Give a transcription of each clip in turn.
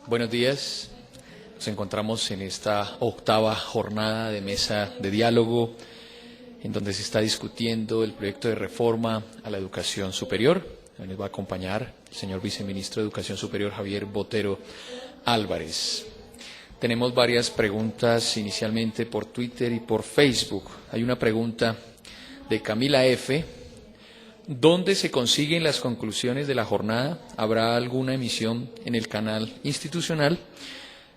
Buenos días. Nos encontramos en esta octava jornada de mesa de diálogo en donde se está discutiendo el proyecto de reforma a la educación superior. Hoy nos va a acompañar el señor viceministro de Educación Superior, Javier Botero Álvarez. Tenemos varias preguntas inicialmente por Twitter y por Facebook. Hay una pregunta de Camila F. ¿Dónde se consiguen las conclusiones de la jornada? ¿Habrá alguna emisión en el canal institucional?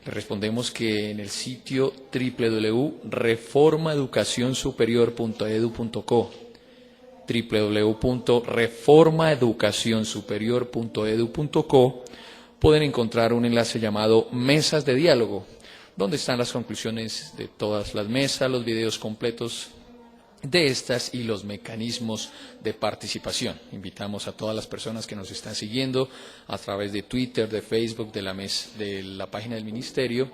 Le respondemos que en el sitio www.reformaeducacionsuperior.edu.co www.reformaeducacionsuperior.edu.co pueden encontrar un enlace llamado Mesas de Diálogo, donde están las conclusiones de todas las mesas, los videos completos de estas y los mecanismos de participación. Invitamos a todas las personas que nos están siguiendo a través de Twitter, de Facebook, de la página del Ministerio,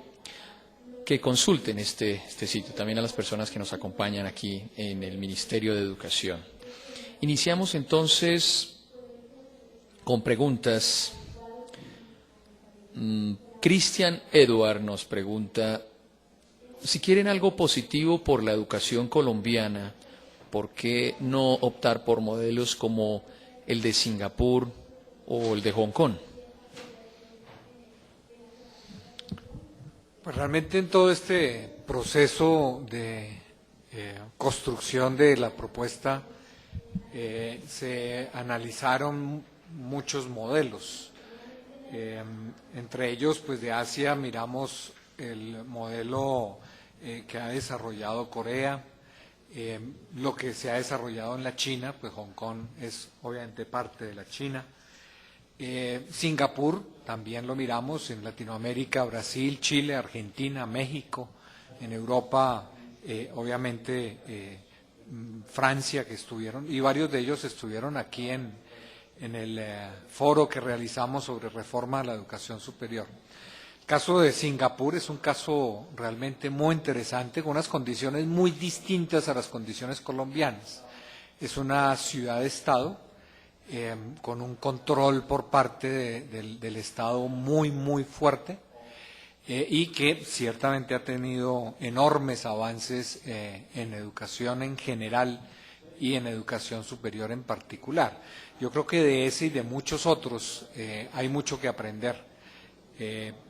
que consulten este sitio. También a las personas que nos acompañan aquí en el Ministerio de Educación. Iniciamos entonces con preguntas. Cristian Edward nos pregunta: si quieren algo positivo por la educación colombiana, ¿por qué no optar por modelos como el de Singapur o el de Hong Kong? Pues realmente en todo este proceso de construcción de la propuesta se analizaron muchos modelos. Entre ellos, pues de Asia miramos el modelo que ha desarrollado Corea, lo que se ha desarrollado en la China, pues Hong Kong es obviamente parte de la China. Singapur también lo miramos, en Latinoamérica, Brasil, Chile, Argentina, México, en Europa, obviamente Francia, que estuvieron, y varios de ellos estuvieron aquí en el foro que realizamos sobre reforma a la educación superior. El caso de Singapur es un caso realmente muy interesante, con unas condiciones muy distintas a las condiciones colombianas. Es una ciudad-estado con un control por parte del Estado muy fuerte y que ciertamente ha tenido enormes avances en educación en general y en educación superior en particular. Yo creo que de ese y de muchos otros hay mucho que aprender.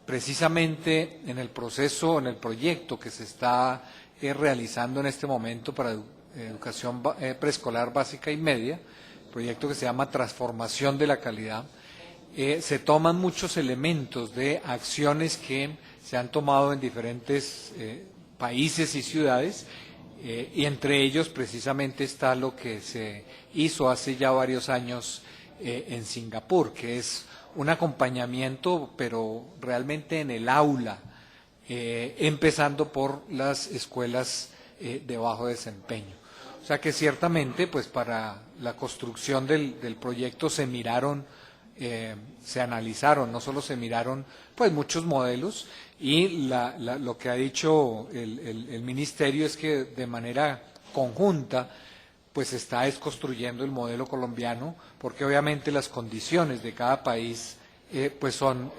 Precisamente en el proceso, en el proyecto que se está realizando en este momento para educación preescolar básica y media, proyecto que se llama Transformación de la Calidad, se toman muchos elementos de acciones que se han tomado en diferentes países y ciudades, y entre ellos precisamente está lo que se hizo hace ya varios años en Singapur, que es un acompañamiento, pero realmente en el aula, empezando por las escuelas de bajo desempeño. O sea que ciertamente, pues para la construcción del proyecto se miraron, se analizaron, no solo se miraron pues muchos modelos, y lo que ha dicho el Ministerio es que de manera conjunta pues se está construyendo el modelo colombiano, porque obviamente las condiciones de cada país pues son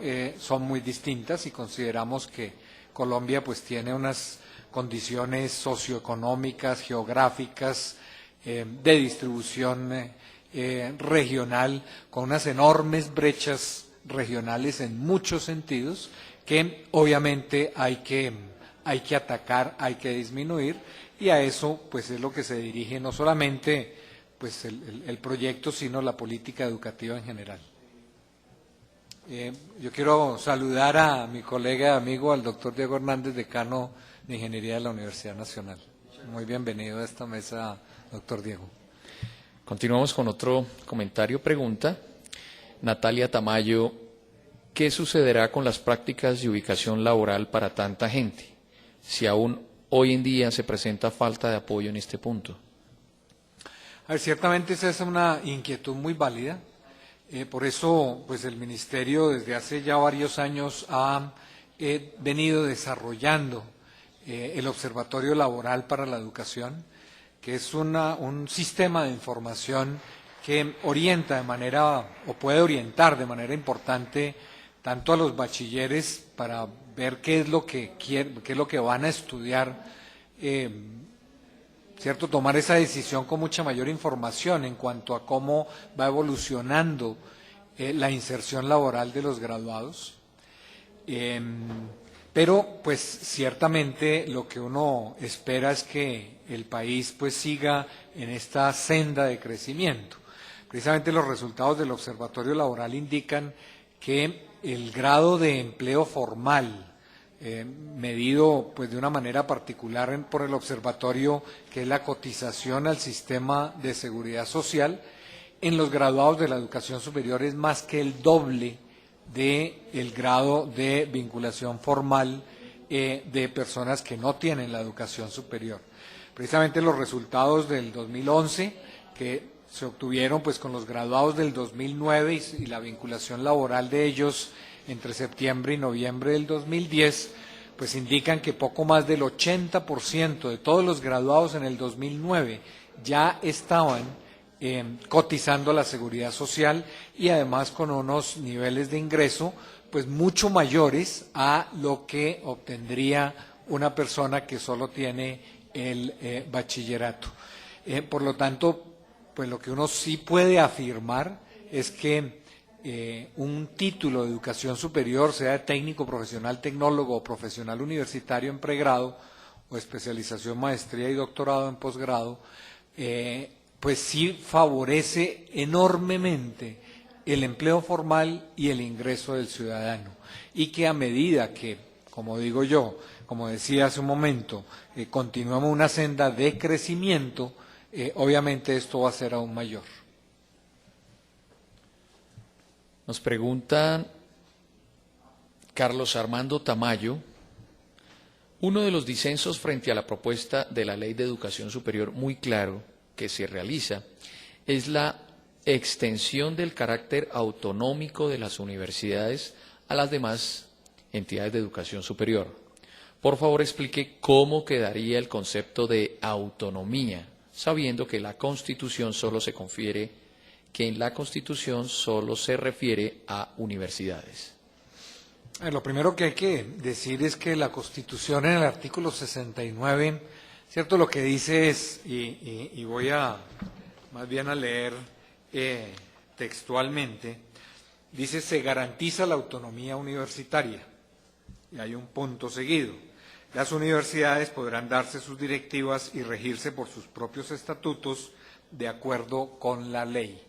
muy distintas, y consideramos que Colombia pues tiene unas condiciones socioeconómicas, geográficas, de distribución regional, con unas enormes brechas regionales en muchos sentidos, que obviamente hay que atacar, hay que disminuir, y a eso pues es lo que se dirige no solamente pues el proyecto, sino la política educativa en general. Yo quiero saludar a mi colega y amigo, al doctor Diego Hernández, decano de Ingeniería de la Universidad Nacional. Muy bienvenido a esta mesa, doctor Diego. Continuamos con otro comentario, pregunta. Natalia Tamayo: ¿qué sucederá con las prácticas de ubicación laboral para tanta gente, si aún hoy en día se presenta falta de apoyo en este punto? A ver, ciertamente esa es una inquietud muy válida. Por eso, pues el Ministerio desde hace ya varios años ha venido desarrollando el Observatorio Laboral para la Educación, que es un sistema de información que orienta de manera, o puede orientar de manera importante, tanto a los bachilleres para ver qué es lo que quieren, qué es lo que van a estudiar, ¿cierto? Tomar esa decisión con mucha mayor información en cuanto a cómo va evolucionando la inserción laboral de los graduados. Pero pues ciertamente lo que uno espera es que el país pues siga en esta senda de crecimiento. Precisamente los resultados del Observatorio Laboral indican que el grado de empleo formal, medido pues de una manera particular por el observatorio, que es la cotización al sistema de seguridad social, en los graduados de la educación superior es más que el doble del grado de vinculación formal de personas que no tienen la educación superior. Precisamente los resultados del 2011, que se obtuvieron pues con los graduados del 2009 y la vinculación laboral de ellos entre septiembre y noviembre del 2010, pues indican que poco más del 80% de todos los graduados en el 2009 ya estaban cotizando a la seguridad social y además con unos niveles de ingreso pues mucho mayores a lo que obtendría una persona que solo tiene el bachillerato. Por lo tanto, pues lo que uno sí puede afirmar es que un título de educación superior, sea de técnico, profesional, tecnólogo o profesional universitario en pregrado o especialización, maestría y doctorado en posgrado, pues sí favorece enormemente el empleo formal y el ingreso del ciudadano. Y que a medida que, como digo yo, como decía hace un momento, continuamos una senda de crecimiento, obviamente esto va a ser aún mayor. Nos pregunta Carlos Armando Tamayo, uno de los disensos frente a la propuesta de la Ley de Educación Superior muy claro que se realiza es la extensión del carácter autonómico de las universidades a las demás entidades de educación superior. Por favor, explique cómo quedaría el concepto de autonomía, sabiendo que la Constitución solo se confiere, que en la Constitución solo se refiere a universidades. Lo primero que hay que decir es que la Constitución en el artículo 69, ¿cierto? Lo que dice es, y voy a más bien a leer textualmente, dice: se garantiza la autonomía universitaria, y hay un punto seguido. Las universidades podrán darse sus directivas y regirse por sus propios estatutos de acuerdo con la ley.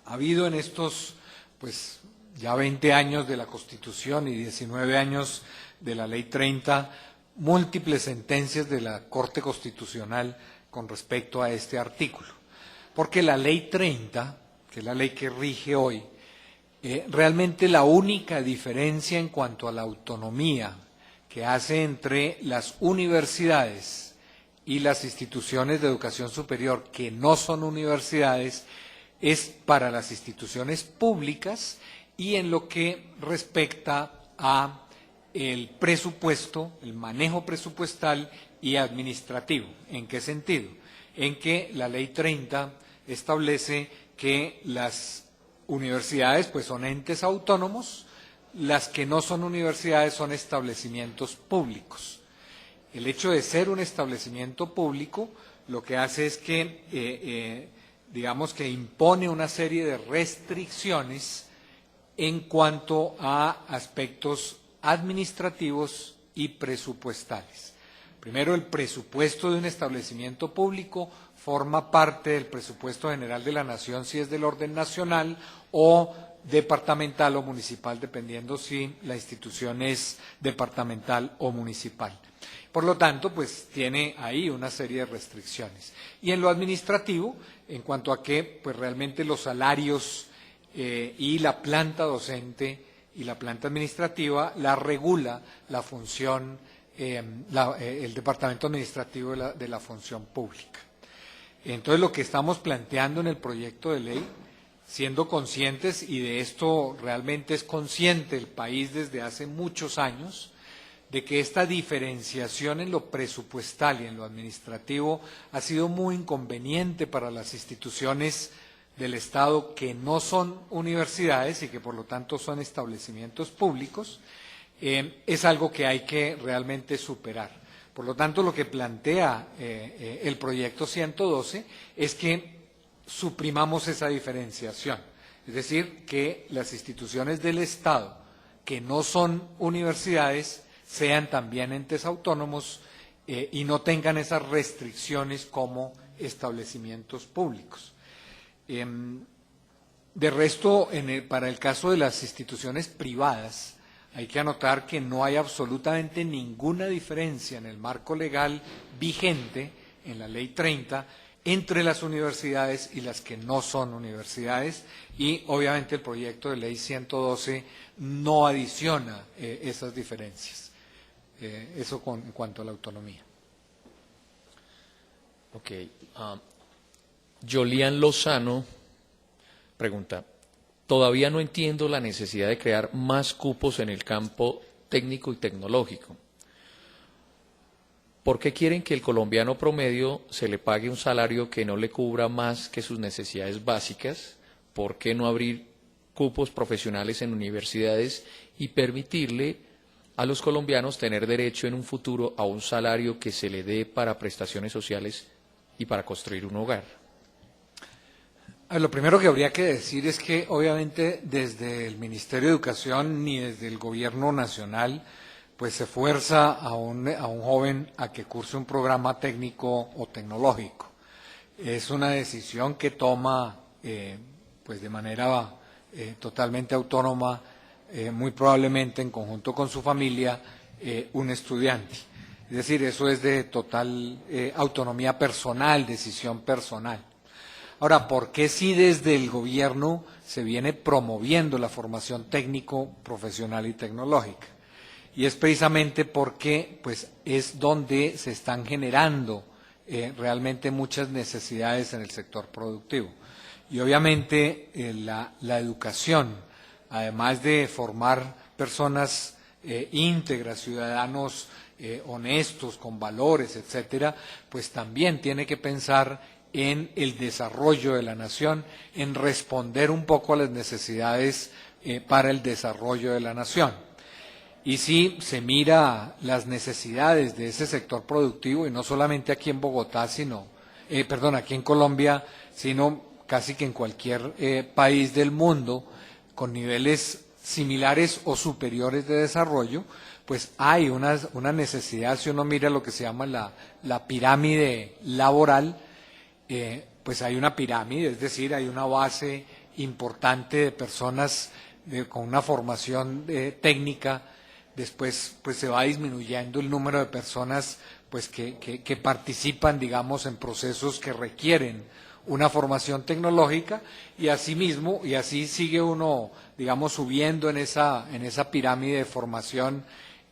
Ha habido en estos, pues, ya 20 años de la Constitución y 19 años de la Ley 30, múltiples sentencias de la Corte Constitucional con respecto a este artículo. Porque la Ley 30, que es la ley que rige hoy, realmente la única diferencia en cuanto a la autonomía que hace entre las universidades y las instituciones de educación superior que no son universidades es para las instituciones públicas y en lo que respecta a el presupuesto, el manejo presupuestal y administrativo. ¿En qué sentido? En que la Ley 30 establece que las universidades pues son entes autónomos, las que no son universidades son establecimientos públicos. El hecho de ser un establecimiento público lo que hace es que, digamos que impone una serie de restricciones en cuanto a aspectos administrativos y presupuestales. Primero, el presupuesto de un establecimiento público forma parte del presupuesto general de la Nación si es del orden nacional o departamental o municipal, dependiendo si la institución es departamental o municipal. Por lo tanto, pues tiene ahí una serie de restricciones. Y en lo administrativo, en cuanto a que pues realmente los salarios y la planta docente y la planta administrativa la regula la función, el departamento administrativo de la función pública. Entonces, lo que estamos planteando en el proyecto de ley, siendo conscientes, y de esto realmente es consciente el país desde hace muchos años, de que esta diferenciación en lo presupuestal y en lo administrativo ha sido muy inconveniente para las instituciones del Estado que no son universidades y que por lo tanto son establecimientos públicos, es algo que hay que realmente superar. Por lo tanto, lo que plantea el proyecto 112 es que suprimamos esa diferenciación, es decir, que las instituciones del Estado que no son universidades sean también entes autónomos y no tengan esas restricciones como establecimientos públicos. De resto, para el caso de las instituciones privadas, hay que anotar que no hay absolutamente ninguna diferencia en el marco legal vigente, en la Ley 30, entre las universidades y las que no son universidades, y obviamente el proyecto de Ley 112 no adiciona esas diferencias. Eso en cuanto a la autonomía. Ok. Jolian Lozano pregunta, todavía no entiendo la necesidad de crear más cupos en el campo técnico y tecnológico. ¿Por qué quieren que el colombiano promedio se le pague un salario que no le cubra más que sus necesidades básicas? ¿Por qué no abrir cupos profesionales en universidades y permitirle a los colombianos tener derecho en un futuro a un salario que se le dé para prestaciones sociales y para construir un hogar? Lo primero que habría que decir es que obviamente desde el Ministerio de Educación ni desde el Gobierno Nacional pues se fuerza a un joven a que curse un programa técnico o tecnológico. Es una decisión que toma pues de manera totalmente autónoma, muy probablemente en conjunto con su familia, un estudiante. Es decir, eso es de total autonomía personal, decisión personal. Ahora, ¿por qué si desde el gobierno se viene promoviendo la formación técnico, profesional y tecnológica? Y es precisamente porque pues, es donde se están generando realmente muchas necesidades en el sector productivo. Y obviamente la educación, además de formar personas íntegras, ciudadanos honestos, con valores, etcétera, pues también tiene que pensar en el desarrollo de la nación, en responder un poco a las necesidades para el desarrollo de la nación. Y si se mira las necesidades de ese sector productivo, y no solamente aquí en Bogotá, aquí en Colombia, sino casi que en cualquier país del mundo, con niveles similares o superiores de desarrollo, pues hay una necesidad, si uno mira lo que se llama la pirámide laboral, pues hay una pirámide, es decir, hay una base importante de personas con una formación técnica, después pues se va disminuyendo el número de personas pues que participan, digamos, en procesos que requieren una formación tecnológica y asimismo, y así sigue uno, digamos, subiendo en esa pirámide de formación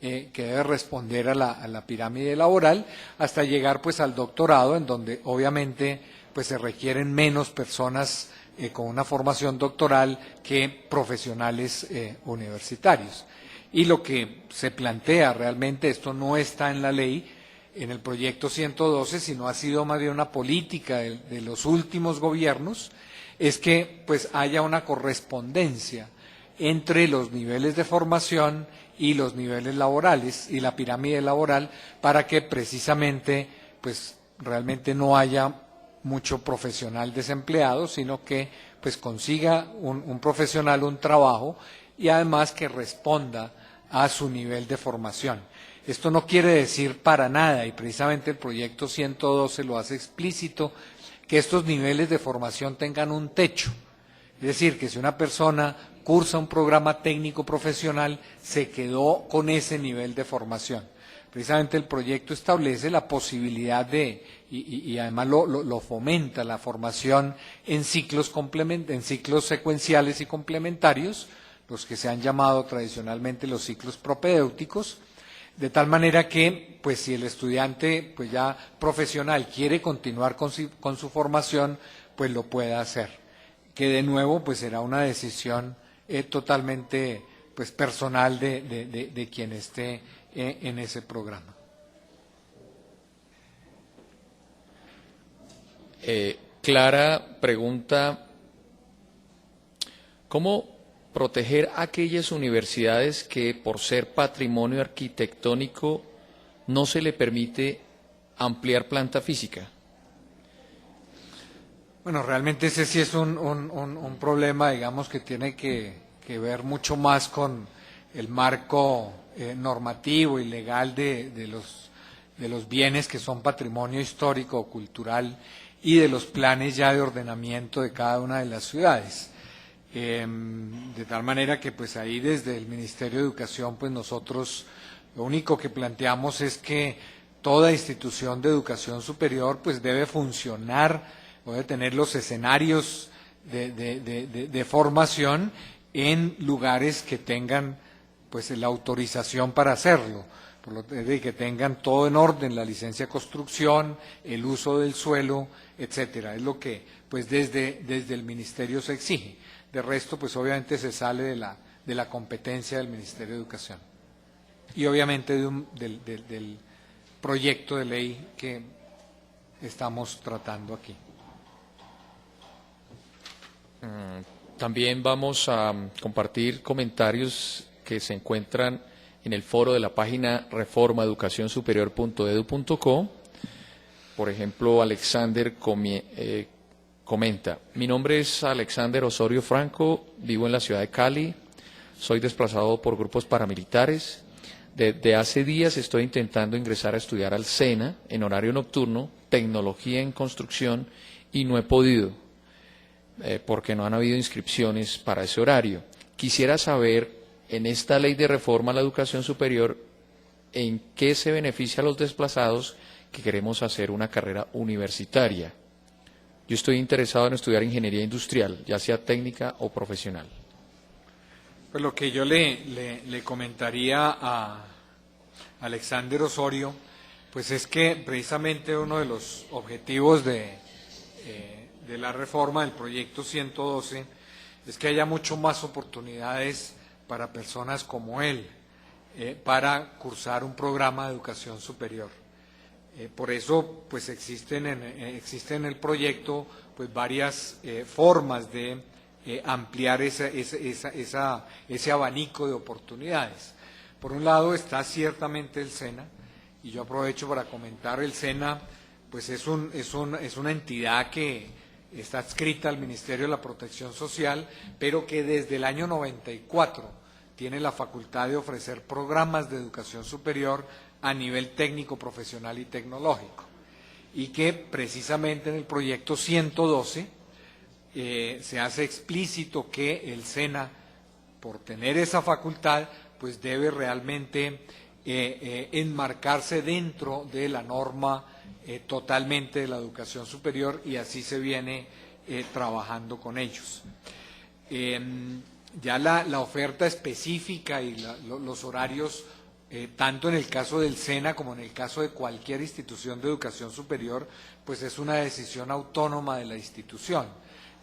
que debe responder a la pirámide laboral hasta llegar pues al doctorado, en donde obviamente pues se requieren menos personas con una formación doctoral que profesionales universitarios. Y lo que se plantea realmente, esto no está en la ley, en el proyecto 112, sino ha sido más bien una política de los últimos gobiernos, es que pues haya una correspondencia entre los niveles de formación y los niveles laborales y la pirámide laboral para que precisamente pues realmente no haya mucho profesional desempleado, sino que pues consiga un profesional un trabajo y además que responda a su nivel de formación. Esto no quiere decir para nada, y precisamente el proyecto 112 lo hace explícito, que estos niveles de formación tengan un techo. Es decir, que si una persona cursa un programa técnico profesional, se quedó con ese nivel de formación. Precisamente el proyecto establece la posibilidad y además lo fomenta, la formación en ciclos secuenciales y complementarios, los que se han llamado tradicionalmente los ciclos propedéuticos, de tal manera que, pues, si el estudiante, pues, ya profesional quiere continuar con su formación, pues lo pueda hacer. Que de nuevo, pues, será una decisión totalmente, pues, personal de quien esté en ese programa. Clara pregunta ¿Cómo proteger aquellas universidades que por ser patrimonio arquitectónico no se le permite ampliar planta física? Bueno, realmente ese sí es un problema, digamos, que tiene que ver mucho más con el marco normativo y legal de los bienes que son patrimonio histórico o cultural y de los planes ya de ordenamiento de cada una de las ciudades. De tal manera que pues ahí desde el Ministerio de Educación pues nosotros lo único que planteamos es que toda institución de educación superior pues debe funcionar, debe tener los escenarios de formación en lugares que tengan pues la autorización para hacerlo, por lo de que tengan todo en orden, la licencia de construcción, el uso del suelo, etcétera. Es lo que pues desde el Ministerio se exige. De resto, pues obviamente se sale de la competencia del Ministerio de Educación. Y obviamente del proyecto de ley que estamos tratando aquí. También vamos a compartir comentarios que se encuentran en el foro de la página reformaeducacionsuperior.edu.co. Por ejemplo, Alexander comenta: mi nombre es Alexander Osorio Franco, vivo en la ciudad de Cali, soy desplazado por grupos paramilitares. Desde hace días estoy intentando ingresar a estudiar al SENA en horario nocturno, tecnología en construcción, y no he podido porque no han habido inscripciones para ese horario. Quisiera saber, en esta ley de reforma a la educación superior, ¿en qué se beneficia a los desplazados que queremos hacer una carrera universitaria? Yo estoy interesado en estudiar ingeniería industrial, ya sea técnica o profesional. Pues lo que yo le comentaría a Alexander Osorio, pues es que precisamente uno de los objetivos de la reforma del proyecto 112 es que haya mucho más oportunidades para personas como él para cursar un programa de educación superior. Por eso, pues existen en el proyecto pues varias formas de ampliar ese abanico de oportunidades. Por un lado está ciertamente el SENA, y yo aprovecho para comentar, el SENA pues es una entidad que está adscrita al Ministerio de la Protección Social, pero que desde el año 94 tiene la facultad de ofrecer programas de educación superior a nivel técnico, profesional y tecnológico, y que precisamente en el proyecto 112 se hace explícito que el SENA, por tener esa facultad, pues debe realmente enmarcarse dentro de la norma totalmente de la educación superior, y así se viene trabajando con ellos. Ya la oferta específica y los horarios, tanto en el caso del SENA como en el caso de cualquier institución de educación superior, pues es una decisión autónoma de la institución.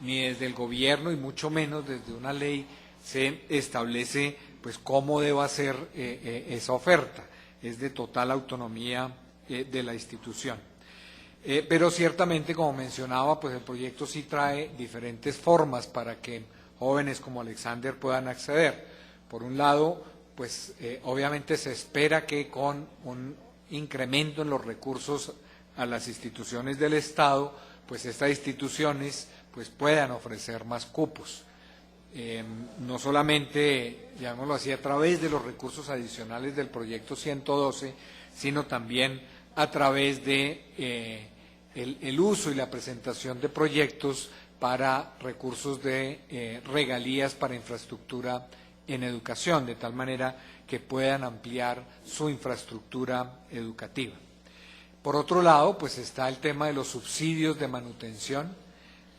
Ni desde el gobierno y mucho menos desde una ley se establece pues cómo deba ser esa oferta. Es de total autonomía de la institución. Pero ciertamente, como mencionaba, pues el proyecto sí trae diferentes formas para que jóvenes como Alexander puedan acceder. Por un lado, pues obviamente se espera que con un incremento en los recursos a las instituciones del Estado, pues estas instituciones pues puedan ofrecer más cupos. No solamente, llamémoslo así, a través de los recursos adicionales del proyecto 112, sino también a través de el uso y la presentación de proyectos para recursos de regalías para infraestructura en educación, de tal manera que puedan ampliar su infraestructura educativa. Por otro lado, pues está el tema de los subsidios de manutención.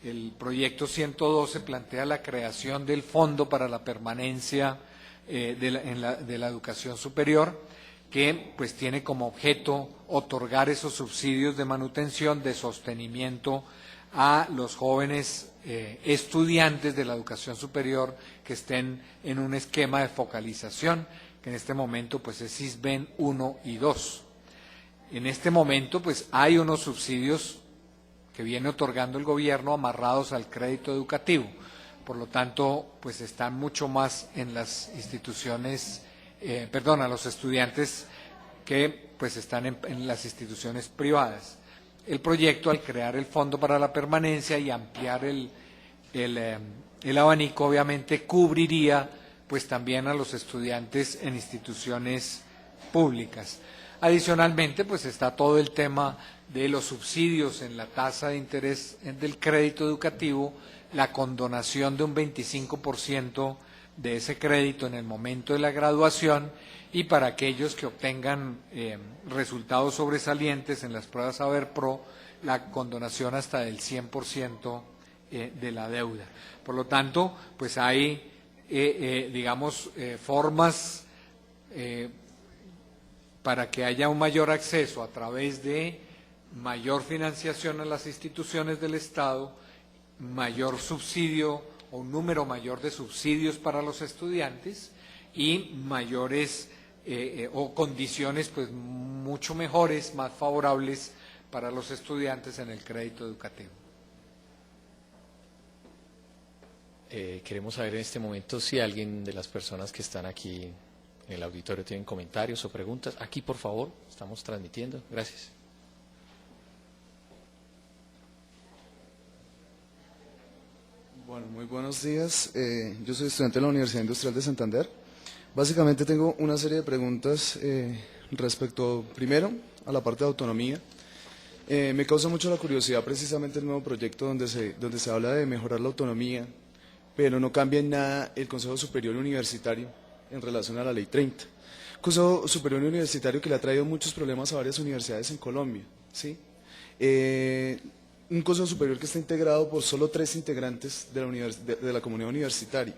El proyecto 112 plantea la creación del Fondo para la Permanencia de la Educación Superior, que pues tiene como objeto otorgar esos subsidios de manutención, de sostenimiento a los jóvenes estudiantes de la educación superior que estén en un esquema de focalización, que en este momento pues es SISBEN 1 y 2. En este momento pues hay unos subsidios que viene otorgando el gobierno amarrados al crédito educativo, por lo tanto, pues están mucho más en las instituciones, a los estudiantes que pues están en las instituciones privadas. El proyecto, al crear el Fondo para la Permanencia y ampliar el abanico, obviamente cubriría pues también a los estudiantes en instituciones públicas. Adicionalmente, pues está todo el tema de los subsidios en la tasa de interés del crédito educativo, la condonación de un 25% de ese crédito en el momento de la graduación, y para aquellos que obtengan resultados sobresalientes en las pruebas AVERPRO, la condonación hasta del 100% de la deuda. Por lo tanto, pues hay, formas para que haya un mayor acceso a través de mayor financiación a las instituciones del Estado, mayor subsidio o un número mayor de subsidios para los estudiantes y mayores o condiciones pues mucho mejores, más favorables para los estudiantes en el crédito educativo. Queremos saber en este momento si alguien de las personas que están aquí en el auditorio tienen comentarios o preguntas. Aquí, por favor, estamos transmitiendo. Gracias. Bueno, muy buenos días. Yo soy estudiante de la Universidad Industrial de Santander. Básicamente tengo una serie de preguntas respecto, primero, a la parte de autonomía. Me causa mucho la curiosidad precisamente el nuevo proyecto donde se habla de mejorar la autonomía, pero no cambia en nada el Consejo Superior Universitario en relación a la Ley 30. Consejo Superior Universitario que le ha traído muchos problemas a varias universidades en Colombia, ¿sí? Un Consejo Superior que está integrado por solo 3 integrantes de la comunidad universitaria.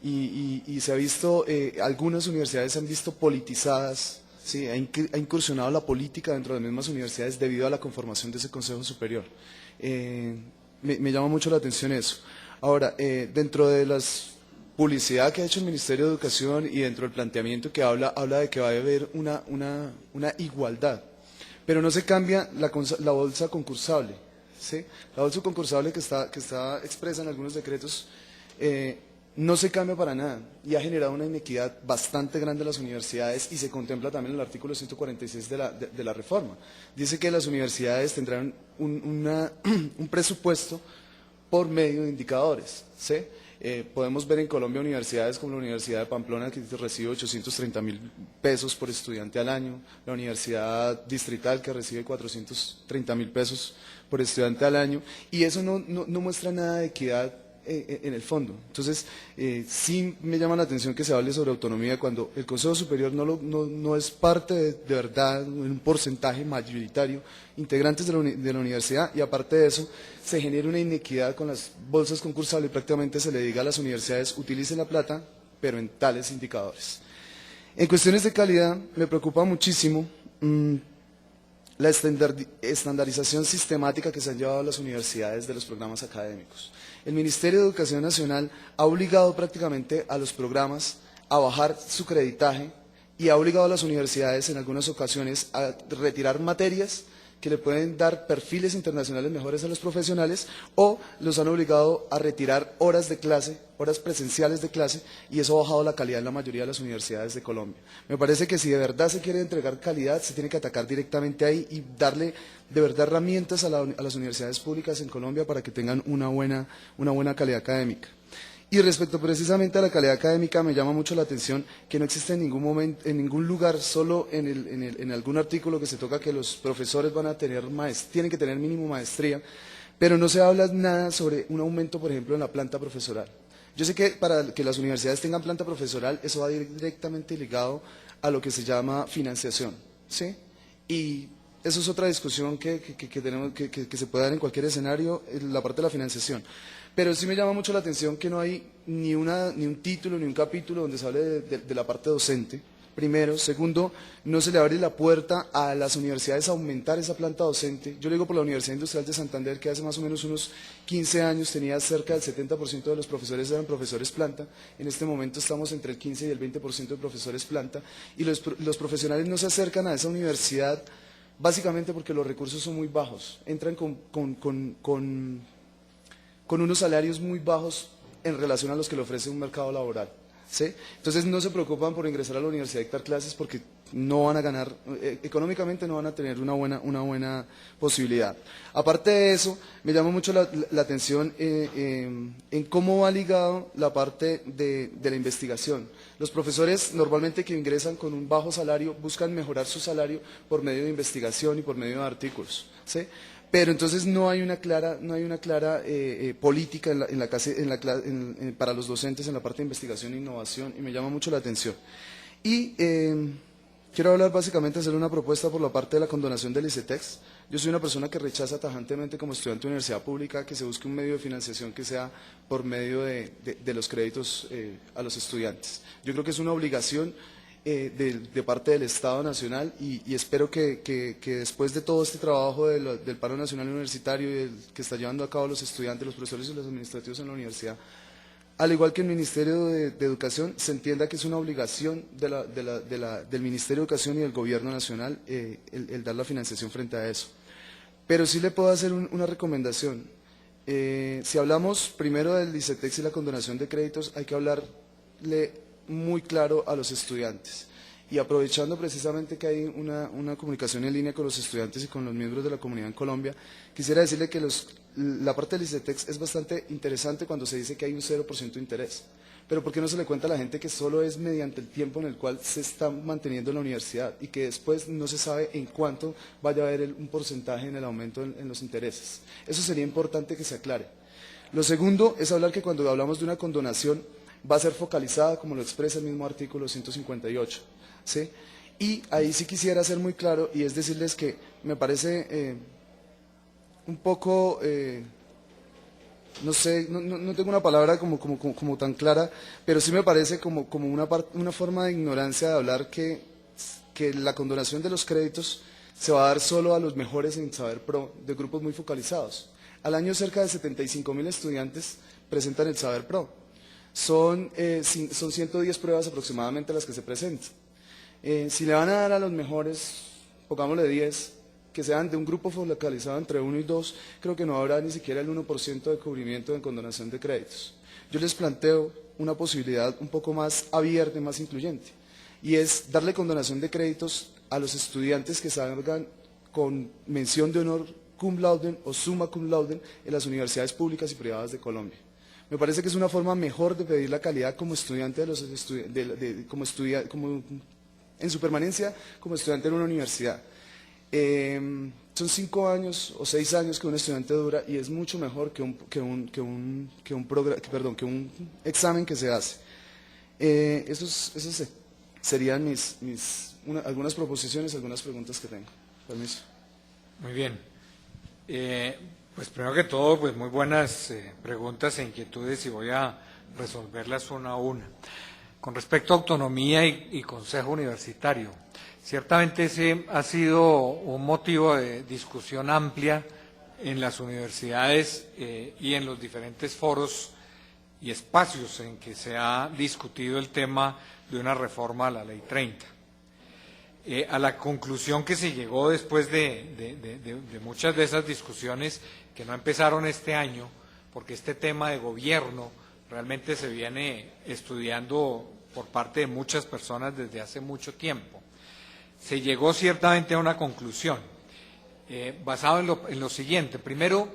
Y se ha visto, algunas universidades se han visto politizadas, ¿sí? Ha incursionado la política dentro de las mismas universidades debido a la conformación de ese Consejo Superior. Me llama mucho la atención eso. Ahora, dentro de las publicidad que ha hecho el Ministerio de Educación y dentro del planteamiento que habla de que va a haber una igualdad, pero no se cambia la bolsa concursable, ¿sí? La bolsa concursable que está expresa en algunos decretos no se cambia para nada y ha generado una inequidad bastante grande en las universidades y se contempla también en el artículo 146 de la reforma. Dice que las universidades tendrán un presupuesto por medio de indicadores, ¿sí? Podemos ver en Colombia universidades como la Universidad de Pamplona, que recibe 830.000 pesos por estudiante al año, la Universidad Distrital, que recibe 430.000 pesos por estudiante al año, y eso no muestra nada de equidad en el fondo. Entonces, sí me llama la atención que se hable sobre autonomía cuando el Consejo Superior no es parte de verdad, un porcentaje mayoritario, integrantes de la universidad, y aparte de eso, se genera una inequidad con las bolsas concursables y prácticamente se le diga a las universidades, utilicen la plata, pero en tales indicadores. En cuestiones de calidad, me preocupa muchísimo la estandarización sistemática que se han llevado a las universidades de los programas académicos. El Ministerio de Educación Nacional ha obligado prácticamente a los programas a bajar su creditaje y ha obligado a las universidades en algunas ocasiones a retirar materias que le pueden dar perfiles internacionales mejores a los profesionales, o los han obligado a retirar horas de clase, horas presenciales de clase, y eso ha bajado la calidad en la mayoría de las universidades de Colombia. Me parece que si de verdad se quiere entregar calidad, se tiene que atacar directamente ahí y darle de verdad herramientas a las universidades públicas en Colombia para que tengan una buena calidad académica. Y respecto precisamente a la calidad académica, me llama mucho la atención que no existe en ningún momento, en ningún lugar, solo en algún artículo que se toca que los profesores van a tener tienen que tener mínimo maestría, pero no se habla nada sobre un aumento, por ejemplo, en la planta profesoral. Yo sé que para que las universidades tengan planta profesoral, eso va directamente ligado a lo que se llama financiación, ¿sí? Y eso es otra discusión que se puede dar en cualquier escenario, la parte de la financiación. Pero sí me llama mucho la atención que no hay ni un título, ni un capítulo donde se hable de la parte docente, primero. Segundo, no se le abre la puerta a las universidades a aumentar esa planta docente. Yo le digo por la Universidad Industrial de Santander, que hace más o menos unos 15 años tenía cerca del 70% de los profesores eran profesores planta. En este momento estamos entre el 15 y el 20% de profesores planta. Y los profesionales no se acercan a esa universidad básicamente porque los recursos son muy bajos. Entran con unos salarios muy bajos en relación a los que le ofrece un mercado laboral. ¿Sí? Entonces no se preocupan por ingresar a la universidad a dictar clases porque no van a ganar, económicamente no van a tener una buena posibilidad. Aparte de eso, me llama mucho la atención en cómo va ligado la parte de la investigación. Los profesores normalmente que ingresan con un bajo salario buscan mejorar su salario por medio de investigación y por medio de artículos, ¿sí? Pero entonces no hay una clara política para los docentes en la parte de investigación e innovación, y me llama mucho la atención. Y quiero hablar básicamente, hacer una propuesta por la parte de la condonación del ICETEX. Yo soy una persona que rechaza tajantemente como estudiante de universidad pública que se busque un medio de financiación que sea por medio de los créditos a los estudiantes. Yo creo que es una obligación de parte del Estado Nacional, y espero que después de todo este trabajo del paro nacional universitario y que está llevando a cabo los estudiantes, los profesores y los administrativos en la universidad, al igual que el Ministerio de Educación, se entienda que es una obligación del Ministerio de Educación y del Gobierno Nacional el dar la financiación frente a eso. Pero sí le puedo hacer una recomendación. Si hablamos primero del ICETEX y la condonación de créditos, hay que hablarle muy claro a los estudiantes, y aprovechando precisamente que hay una comunicación en línea con los estudiantes y con los miembros de la comunidad en Colombia, quisiera decirle que la parte del ICETEX es bastante interesante cuando se dice que hay un 0% de interés, pero ¿por qué no se le cuenta a la gente que solo es mediante el tiempo en el cual se está manteniendo la universidad y que después no se sabe en cuánto vaya a haber un porcentaje en el aumento en los intereses? Eso sería importante que se aclare. Lo segundo es hablar que cuando hablamos de una condonación va a ser focalizada, como lo expresa el mismo artículo 158, ¿sí? Y ahí sí quisiera ser muy claro, y es decirles que me parece un poco, no sé, no tengo una palabra como tan clara, pero sí me parece como una forma de ignorancia de hablar que la condonación de los créditos se va a dar solo a los mejores en Saber Pro, de grupos muy focalizados. Al año cerca de 75.000 estudiantes presentan el Saber Pro. Son 110 pruebas aproximadamente las que se presentan. Si le van a dar a los mejores, pongámosle 10, que sean de un grupo focalizado entre 1 y 2, creo que no habrá ni siquiera el 1% de cubrimiento de condonación de créditos. Yo les planteo una posibilidad un poco más abierta y más incluyente, y es darle condonación de créditos a los estudiantes que salgan con mención de honor cum laude o summa cum laude en las universidades públicas y privadas de Colombia. Me parece que es una forma mejor de pedir la calidad como estudiante en su permanencia como estudiante en una universidad. Son 5 años o 6 años que un estudiante dura, y es mucho mejor que un examen que se hace. Esos serían algunas proposiciones, algunas preguntas que tengo. Permiso. Muy bien. Pues primero que todo, pues muy buenas preguntas e inquietudes, y voy a resolverlas una a una. Con respecto a autonomía y consejo universitario, ciertamente ese ha sido un motivo de discusión amplia en las universidades y en los diferentes foros y espacios en que se ha discutido el tema de una reforma a la Ley 30. A la conclusión que se llegó después de muchas de esas discusiones, que no empezaron este año, porque este tema de gobierno realmente se viene estudiando por parte de muchas personas desde hace mucho tiempo. Se llegó ciertamente a una conclusión basado en lo siguiente. Primero,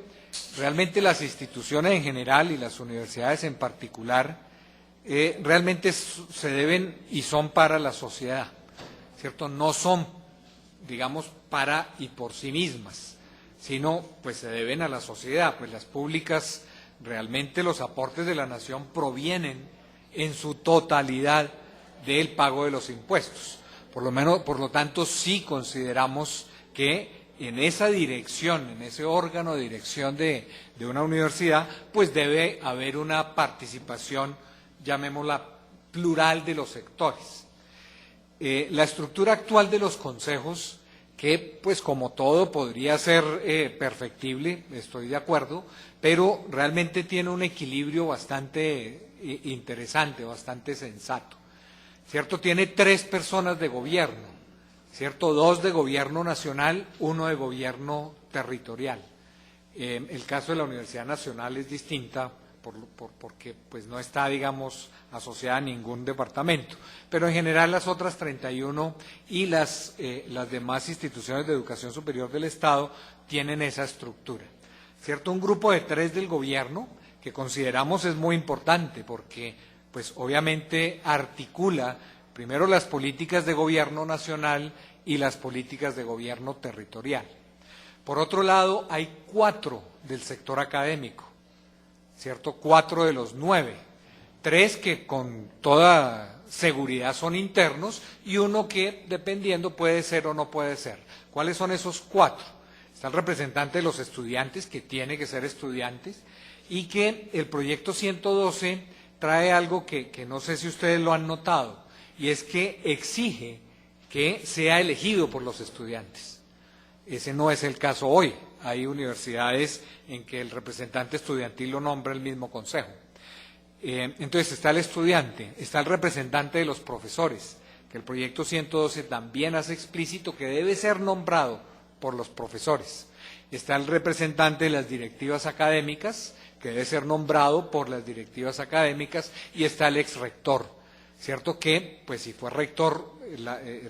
realmente las instituciones en general y las universidades en particular realmente se deben y son para la sociedad, ¿cierto? No son, digamos, para y por sí mismas, sino pues se deben a la sociedad. Pues las públicas, realmente los aportes de la nación provienen en su totalidad del pago de los impuestos. Por lo tanto, sí consideramos que en esa dirección, en ese órgano de dirección de una universidad, pues debe haber una participación, llamémosla plural, de los sectores. La estructura actual de los consejos, que pues como todo podría ser perfectible, estoy de acuerdo, pero realmente tiene un equilibrio bastante interesante, bastante sensato, ¿cierto? Tiene 3 personas de gobierno, ¿cierto? 2 de gobierno nacional, 1 de gobierno territorial. El caso de la Universidad Nacional es distinta porque pues no está, digamos, asociada a ningún departamento. Pero en general las otras 31 y las demás instituciones de educación superior del Estado tienen esa estructura. ¿Cierto? Un grupo de 3 del gobierno que consideramos es muy importante porque pues obviamente articula primero las políticas de gobierno nacional y las políticas de gobierno territorial. Por otro lado, hay 4 del sector académico, ¿cierto? 4 de los 9, 3 que con toda seguridad son internos y 1 que, dependiendo, puede ser o no puede ser. ¿Cuáles son esos 4? Está el representante de los estudiantes, que tiene que ser estudiantes, y que el proyecto 112 trae algo que no sé si ustedes lo han notado, y es que exige que sea elegido por los estudiantes. Ese no es el caso hoy. Hay universidades en que el representante estudiantil lo nombra el mismo consejo. Entonces está el estudiante, está el representante de los profesores, que el proyecto 112 también hace explícito que debe ser nombrado por los profesores. Está el representante de las directivas académicas, que debe ser nombrado por las directivas académicas, y está el exrector, ¿cierto? Que, pues si fue rector,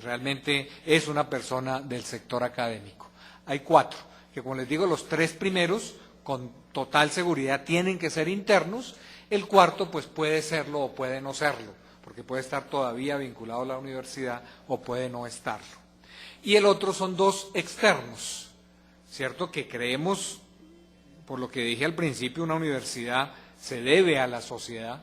realmente es una persona del sector académico. Hay 4, que como les digo, los 3 primeros, con total seguridad, tienen que ser internos. El 4, pues puede serlo o puede no serlo, porque puede estar todavía vinculado a la universidad o puede no estarlo. Y el otro son 2 externos, ¿cierto? Que creemos, por lo que dije al principio, una universidad se debe a la sociedad,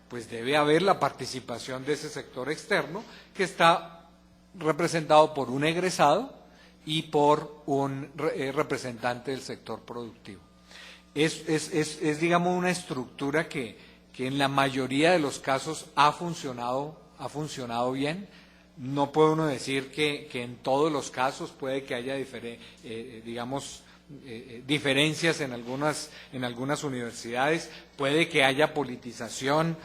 pues debe haber la participación de ese sector externo, que está representado por un egresado y por un representante del sector productivo. Es digamos, una estructura que en la mayoría de los casos ha funcionado bien. No puede uno decir que en todos los casos puede que haya diferencias en algunas universidades, puede que haya politización,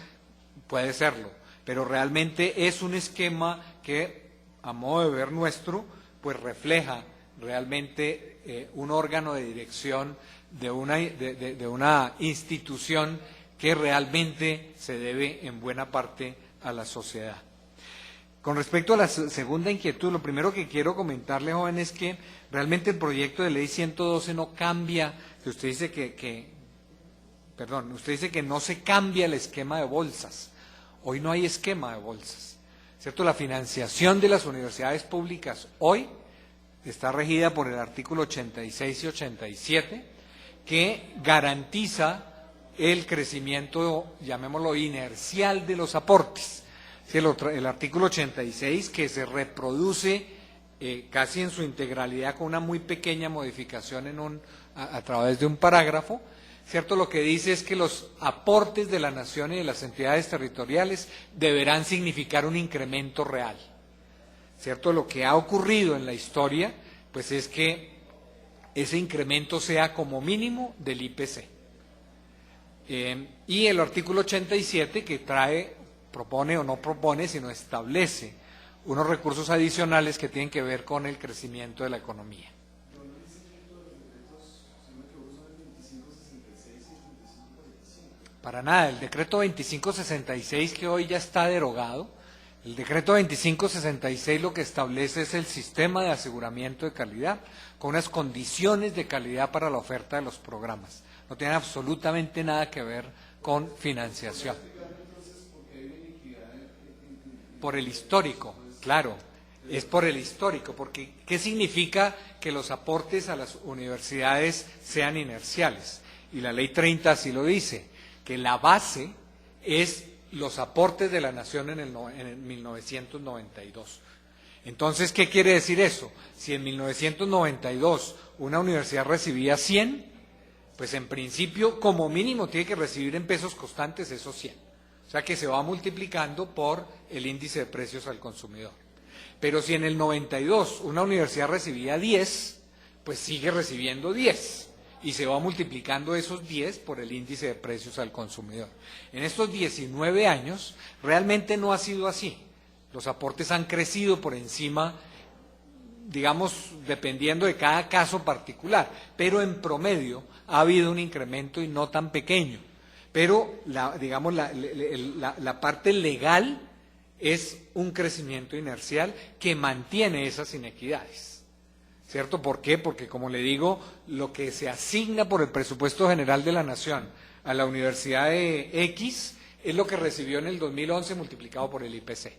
puede serlo, pero realmente es un esquema que, a modo de ver nuestro, pues refleja realmente un órgano de dirección de una institución que realmente se debe en buena parte a la sociedad. Con respecto a la segunda inquietud, lo primero que quiero comentarle, joven, es que realmente el proyecto de ley 112 no cambia, que usted dice usted dice que no se cambia el esquema de bolsas. Hoy no hay esquema de bolsas, ¿cierto? La financiación de las universidades públicas hoy está regida por el artículo 86 y 87, que garantiza el crecimiento, llamémoslo inercial, de los aportes. El artículo 86, que se reproduce casi en su integralidad con una muy pequeña modificación a través de un parágrafo, ¿cierto? Lo que dice es que los aportes de la nación y de las entidades territoriales deberán significar un incremento real, ¿cierto? Lo que ha ocurrido en la historia, pues es que ese incremento sea como mínimo del IPC. Y el artículo 87, que propone o no propone, sino establece unos recursos adicionales que tienen que ver con el crecimiento de la economía. Para nada, el decreto 2566, que hoy ya está derogado, el decreto 2566 lo que establece es el sistema de aseguramiento de calidad, con unas condiciones de calidad para la oferta de los programas. No tiene absolutamente nada que ver con financiación. Por el histórico, claro, es por el histórico, porque ¿qué significa que los aportes a las universidades sean inerciales? Y la ley 30 así lo dice, que la base es los aportes de la nación en el 1992. Entonces, ¿qué quiere decir eso? Si en 1992 una universidad recibía 100, pues en principio, como mínimo, tiene que recibir en pesos constantes esos 100. O sea que se va multiplicando por el índice de precios al consumidor. Pero si en el 92 una universidad recibía 10, pues sigue recibiendo 10. Y se va multiplicando esos 10 por el índice de precios al consumidor. En estos 19 años realmente no ha sido así. Los aportes han crecido por encima, digamos, dependiendo de cada caso particular, pero en promedio ha habido un incremento y no tan pequeño. pero digamos la parte legal es un crecimiento inercial que mantiene esas inequidades, ¿cierto? ¿Por qué? Porque, como le digo, lo que se asigna por el presupuesto general de la Nación a la Universidad de X es lo que recibió en el 2011 multiplicado por el IPC,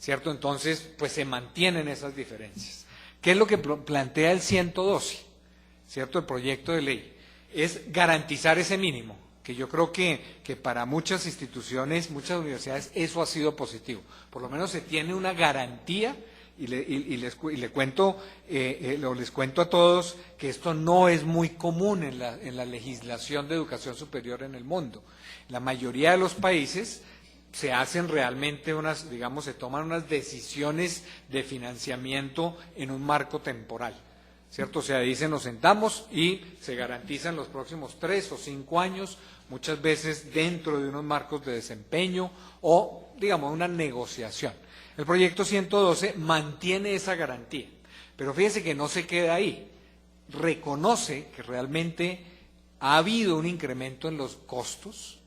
¿cierto? Entonces, pues se mantienen esas diferencias. ¿Qué es lo que plantea el 112, ¿cierto? El proyecto de ley es garantizar ese mínimo, que yo creo que para muchas instituciones, muchas universidades, eso ha sido positivo. Por lo menos se tiene una garantía, y les cuento a todos que esto no es muy común en la legislación de educación superior en el mundo. La mayoría de los países se hacen realmente se toman unas decisiones de financiamiento en un marco temporal, ¿cierto? O sea, dicen, nos sentamos y se garantizan los próximos 3 o 5 años, muchas veces dentro de unos marcos de desempeño o, digamos, una negociación. El proyecto 112 mantiene esa garantía, pero fíjense que no se queda ahí. Reconoce que realmente ha habido un incremento en los costos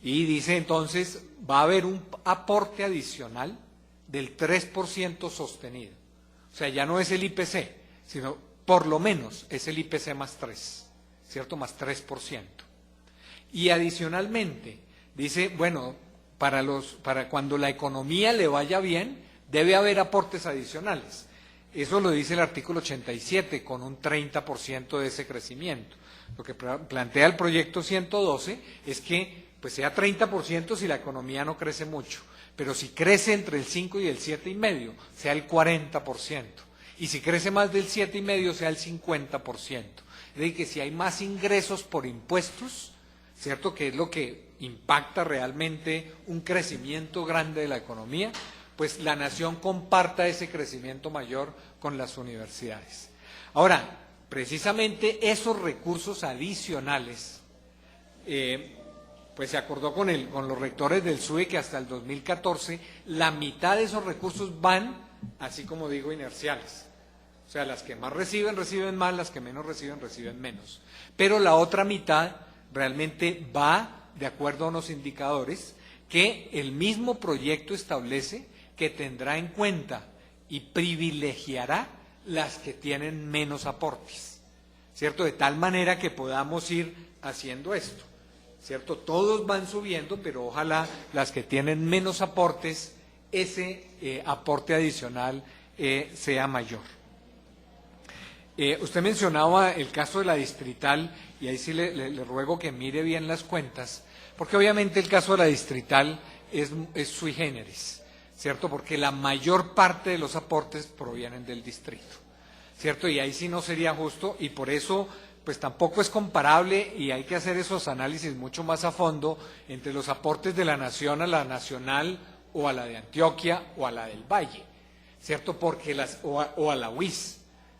y dice entonces va a haber un aporte adicional del 3% sostenido. O sea, ya no es el IPC, sino por lo menos es el IPC más 3, ¿cierto? Más 3%. Y adicionalmente dice, bueno, para cuando la economía le vaya bien, debe haber aportes adicionales. Eso lo dice el artículo 87, con un 30% de ese crecimiento. Lo que plantea el proyecto 112 es que pues sea 30% si la economía no crece mucho, pero si crece entre el 5 y el 7,5, sea el 40%. Y si crece más del 7,5, sea el 50%. Es decir, que si hay más ingresos por impuestos, ¿cierto? Que es lo que impacta realmente un crecimiento grande de la economía, pues la nación comparta ese crecimiento mayor con las universidades. Ahora, precisamente esos recursos adicionales, pues se acordó con los rectores del SUE que hasta el 2014 la mitad de esos recursos van, así como digo, inerciales. O sea, las que más reciben más, las que menos reciben menos. Pero la otra mitad realmente va de acuerdo a unos indicadores que el mismo proyecto establece que tendrá en cuenta y privilegiará las que tienen menos aportes, ¿cierto? De tal manera que podamos ir haciendo esto, ¿cierto? Todos van subiendo, pero ojalá las que tienen menos aportes, ese aporte adicional sea mayor. Usted mencionaba el caso de la distrital, y ahí sí le ruego que mire bien las cuentas, porque obviamente el caso de la distrital es sui generis, ¿cierto? Porque la mayor parte de los aportes provienen del distrito, ¿cierto? Y ahí sí no sería justo, y por eso pues tampoco es comparable, y hay que hacer esos análisis mucho más a fondo entre los aportes de la nación a la nacional, o a la de Antioquia, o a la del Valle, ¿cierto? Porque o a la UIS,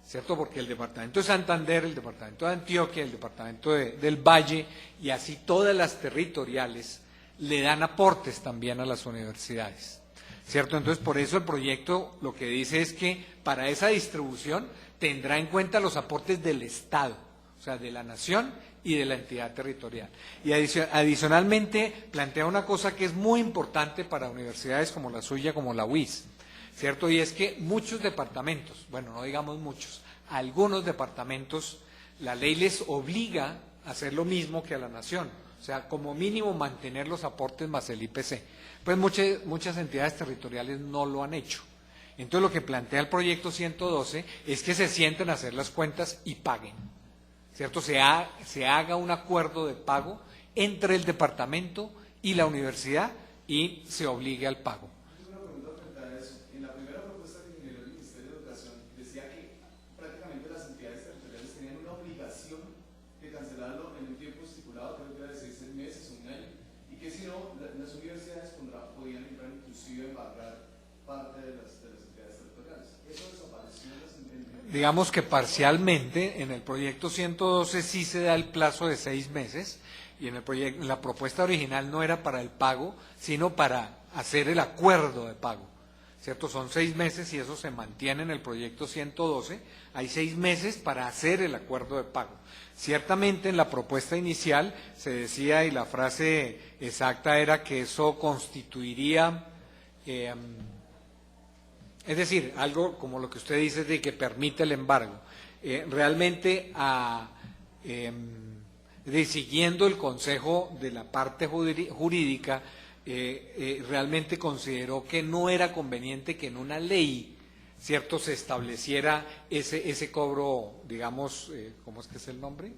¿cierto? Porque el departamento de Santander, el departamento de Antioquia, el departamento del Valle, y así todas las territoriales, le dan aportes también a las universidades, ¿cierto? Entonces, por eso el proyecto lo que dice es que para esa distribución tendrá en cuenta los aportes del Estado, o sea, de la nación y de la entidad territorial. Y adicionalmente plantea una cosa que es muy importante para universidades como la suya, como la UIS, ¿cierto? Y es que muchos departamentos, bueno, no digamos muchos, algunos departamentos, la ley les obliga a hacer lo mismo que a la nación, o sea, como mínimo mantener los aportes más el IPC. Pues muchas entidades territoriales no lo han hecho. Entonces lo que plantea el proyecto 112 es que se sienten a hacer las cuentas y paguen, ¿cierto? Se haga un acuerdo de pago entre el departamento y la universidad y se obligue al pago. Digamos que parcialmente, en el proyecto 112 sí se da el plazo de 6 meses, y en la propuesta original no era para el pago, sino para hacer el acuerdo de pago, ¿cierto? Son 6 meses y eso se mantiene en el proyecto 112. Hay 6 meses para hacer el acuerdo de pago. Ciertamente en la propuesta inicial se decía, y la frase exacta era que eso constituiría, es decir, algo como lo que usted dice de que permite el embargo. Realmente, siguiendo el consejo de la parte jurídica, realmente consideró que no era conveniente que en una ley, ¿cierto?, se estableciera ese cobro, digamos, ¿cómo es que es el nombre?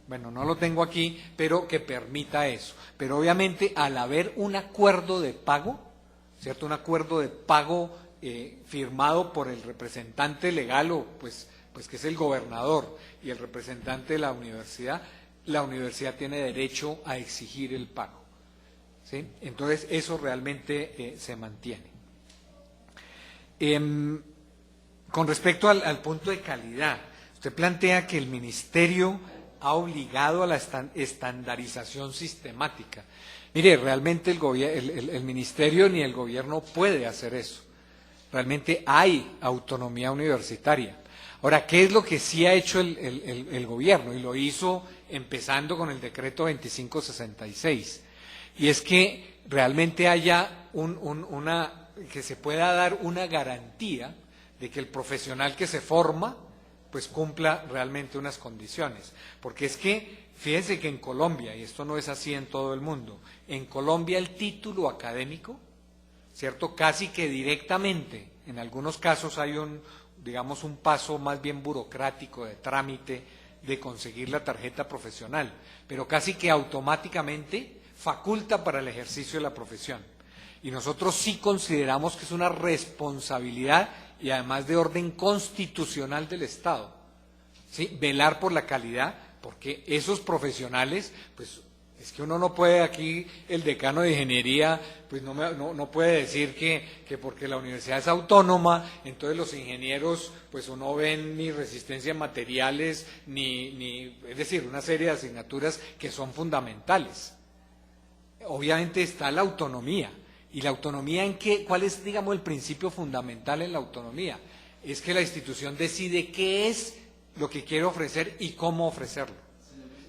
Bueno, no lo tengo aquí, pero que permita eso. Pero obviamente al haber un acuerdo de pago, ¿cierto?, un acuerdo de pago firmado por el representante legal o pues que es el gobernador y el representante de la universidad tiene derecho a exigir el pago, ¿sí? Entonces eso realmente se mantiene. Con respecto al punto de calidad, usted plantea que el ministerio ha obligado a la estandarización sistemática. Mire, realmente el ministerio ni el gobierno puede hacer eso. Realmente hay autonomía universitaria. Ahora, ¿qué es lo que sí ha hecho el gobierno? Y lo hizo empezando con el decreto 2566. Y es que realmente haya que se pueda dar una garantía de que el profesional que se forma pues cumpla realmente unas condiciones. Porque es que, fíjense que en Colombia, y esto no es así en todo el mundo, en Colombia el título académico, ¿cierto?, casi que directamente, en algunos casos hay digamos, un paso más bien burocrático de trámite de conseguir la tarjeta profesional, pero casi que automáticamente faculta para el ejercicio de la profesión. Y nosotros sí consideramos que es una responsabilidad y además de orden constitucional del Estado, ¿sí?, velar por la calidad, porque esos profesionales, pues es que uno no puede aquí, el decano de ingeniería, pues no puede decir que porque la universidad es autónoma, entonces los ingenieros, pues o no ven ni resistencia en materiales, es decir, una serie de asignaturas que son fundamentales. Obviamente está la autonomía. ¿Y la autonomía en qué? ¿Cuál es, digamos, el principio fundamental en la autonomía? Es que la institución decide qué es lo que quiere ofrecer y cómo ofrecerlo.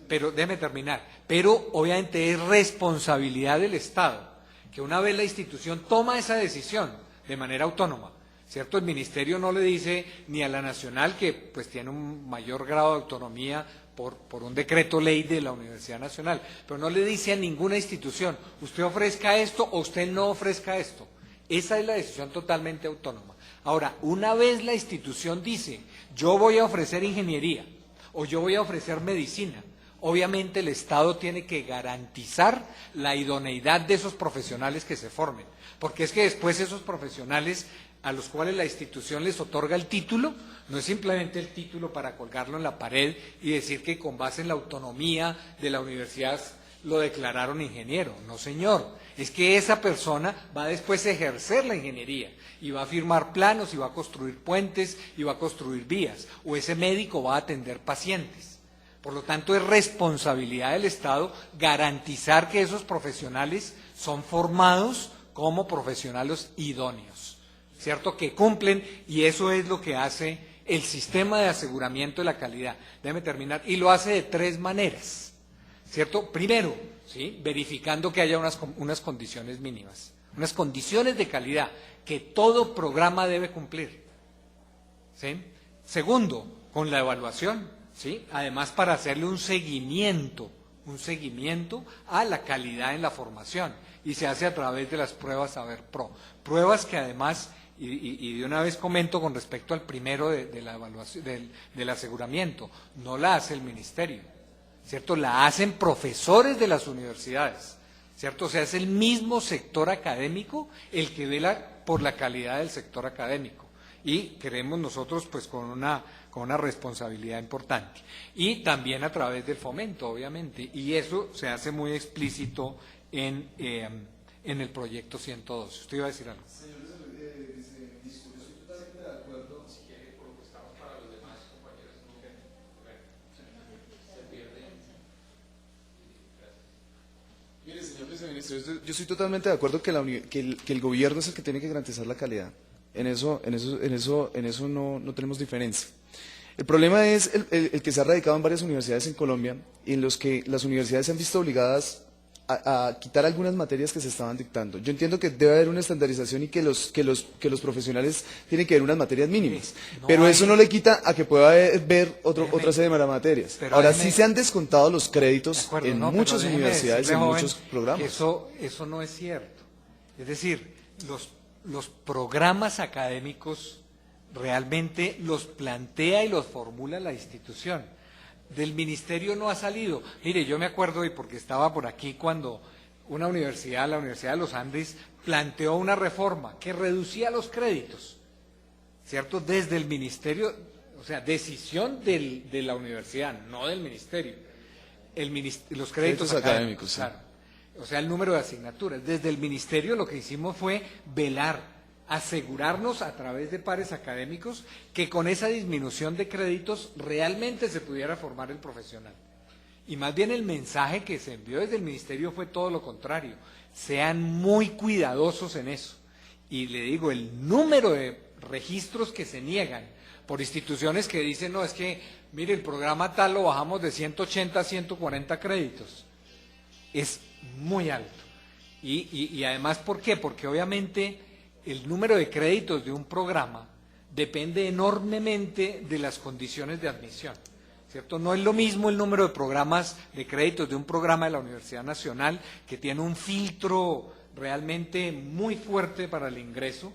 Pero, déjeme terminar, pero obviamente es responsabilidad del Estado, que una vez la institución toma esa decisión de manera autónoma, ¿cierto? El ministerio no le dice ni a la nacional, que pues tiene un mayor grado de autonomía por un decreto ley de la Universidad Nacional, pero no le dice a ninguna institución, usted ofrezca esto o usted no ofrezca esto. Esa es la decisión totalmente autónoma. Ahora, una vez la institución dice, yo voy a ofrecer ingeniería o yo voy a ofrecer medicina, obviamente el Estado tiene que garantizar la idoneidad de esos profesionales que se formen, porque es que después esos profesionales a los cuales la institución les otorga el título, no es simplemente el título para colgarlo en la pared y decir que con base en la autonomía de la universidad lo declararon ingeniero. No, señor, es que esa persona va después a ejercer la ingeniería y va a firmar planos y va a construir puentes y va a construir vías, o ese médico va a atender pacientes. Por lo tanto, es responsabilidad del Estado garantizar que esos profesionales son formados como profesionales idóneos, ¿cierto?, que cumplen, y eso es lo que hace el sistema de aseguramiento de la calidad. Déjeme terminar, y lo hace de 3 maneras, ¿cierto? Primero, ¿sí?, verificando que haya unas condiciones mínimas, unas condiciones de calidad que todo programa debe cumplir, ¿sí? Segundo, con la evaluación, ¿sí?, además para hacerle un seguimiento a la calidad en la formación, y se hace a través de las pruebas Saber Pro, pruebas que además, y de una vez comento con respecto al primero de la evaluación, del aseguramiento, no la hace el ministerio, ¿cierto?, la hacen profesores de las universidades, ¿cierto? O sea, es el mismo sector académico el que vela por la calidad del sector académico, y creemos nosotros pues con una responsabilidad importante, y también a través del fomento, obviamente, y eso se hace muy explícito en el proyecto 112. ¿Usted iba a decir algo? Mire, señor viceministro. ministro, yo estoy totalmente de acuerdo que, que el gobierno es el que tiene que garantizar la calidad. En eso no tenemos diferencia. El problema es el que se ha radicado en varias universidades en Colombia, en los que las universidades se han visto obligadas a quitar algunas materias que se estaban dictando. Yo entiendo que debe haber una estandarización y que los profesionales tienen que ver unas materias mínimas, pero eso no le quita a que pueda ver otra serie de materias. Ahora sí se han descontado los créditos en muchas universidades y en muchos programas. Eso no es cierto. Es decir, los programas académicos realmente los plantea y los formula la institución. Del ministerio no ha salido. Mire, yo me acuerdo, y porque estaba por aquí, cuando una universidad, la Universidad de los Andes, planteó una reforma que reducía los créditos, ¿cierto? Desde el ministerio, o sea, decisión de la universidad, no del ministerio. Los créditos académicos, claro. O sea, el número de asignaturas. Desde el ministerio lo que hicimos fue velar, asegurarnos a través de pares académicos que con esa disminución de créditos realmente se pudiera formar el profesional. Y más bien el mensaje que se envió desde el ministerio fue todo lo contrario. Sean muy cuidadosos en eso. Y le digo, el número de registros que se niegan por instituciones que dicen, no, es que, mire, el programa tal lo bajamos de 180 a 140 créditos. Es muy alto. Y además, ¿por qué? Porque obviamente el número de créditos de un programa depende enormemente de las condiciones de admisión, ¿cierto? No es lo mismo el número de programas de créditos de un programa de la Universidad Nacional, que tiene un filtro realmente muy fuerte para el ingreso,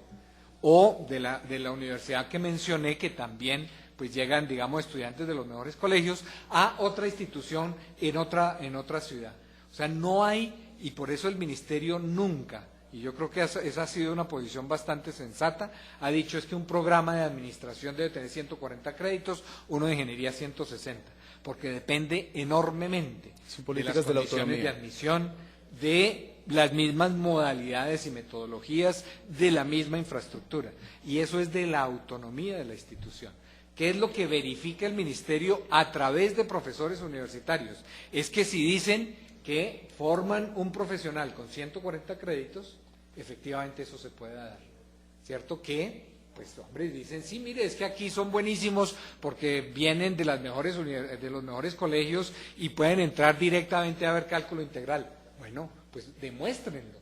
o de la universidad que mencioné, que también pues llegan, digamos, estudiantes de los mejores colegios, a otra institución en otra ciudad. O sea, no hay, y por eso el ministerio nunca, y yo creo que esa ha sido una posición bastante sensata, ha dicho es que un programa de administración debe tener 140 créditos, uno de ingeniería 160, porque depende enormemente de las condiciones de admisión, de las mismas modalidades y metodologías, de la misma infraestructura, y eso es de la autonomía de la institución. ¿Qué es lo que verifica el ministerio a través de profesores universitarios? Es que si dicen que forman un profesional con 140 créditos, efectivamente eso se puede dar, ¿cierto? Que, pues, hombre, dicen, sí, mire, es que aquí son buenísimos porque vienen de los mejores colegios y pueden entrar directamente a ver cálculo integral. Bueno, pues demuéstrenlo,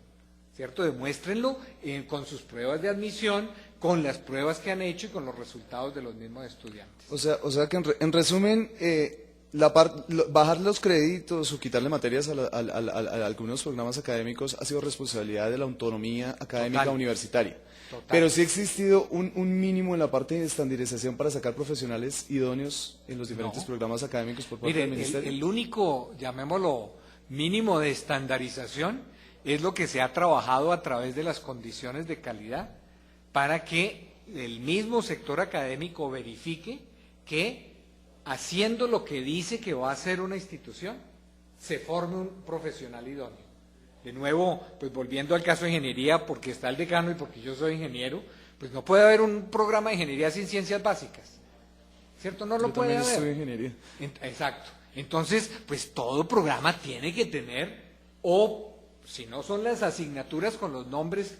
¿cierto? Demuéstrenlo con sus pruebas de admisión, con las pruebas que han hecho y con los resultados de los mismos estudiantes. O sea que en resumen, bajar los créditos o quitarle materias a algunos programas académicos ha sido responsabilidad de la autonomía académica universitaria. Total. Pero sí ha existido un mínimo en la parte de estandarización para sacar profesionales idóneos en los diferentes programas académicos por parte del ministerio. El único, llamémoslo, mínimo de estandarización es lo que se ha trabajado a través de las condiciones de calidad para que el mismo sector académico verifique que haciendo lo que dice que va a hacer una institución, se forme un profesional idóneo. De nuevo, pues volviendo al caso de ingeniería, porque está el decano y porque yo soy ingeniero, pues no puede haber un programa de ingeniería sin ciencias básicas, ¿cierto? No lo puede haber. Yo también estudio ingeniería. Exacto. Entonces, pues todo programa tiene que tener, o si no son las asignaturas con los nombres,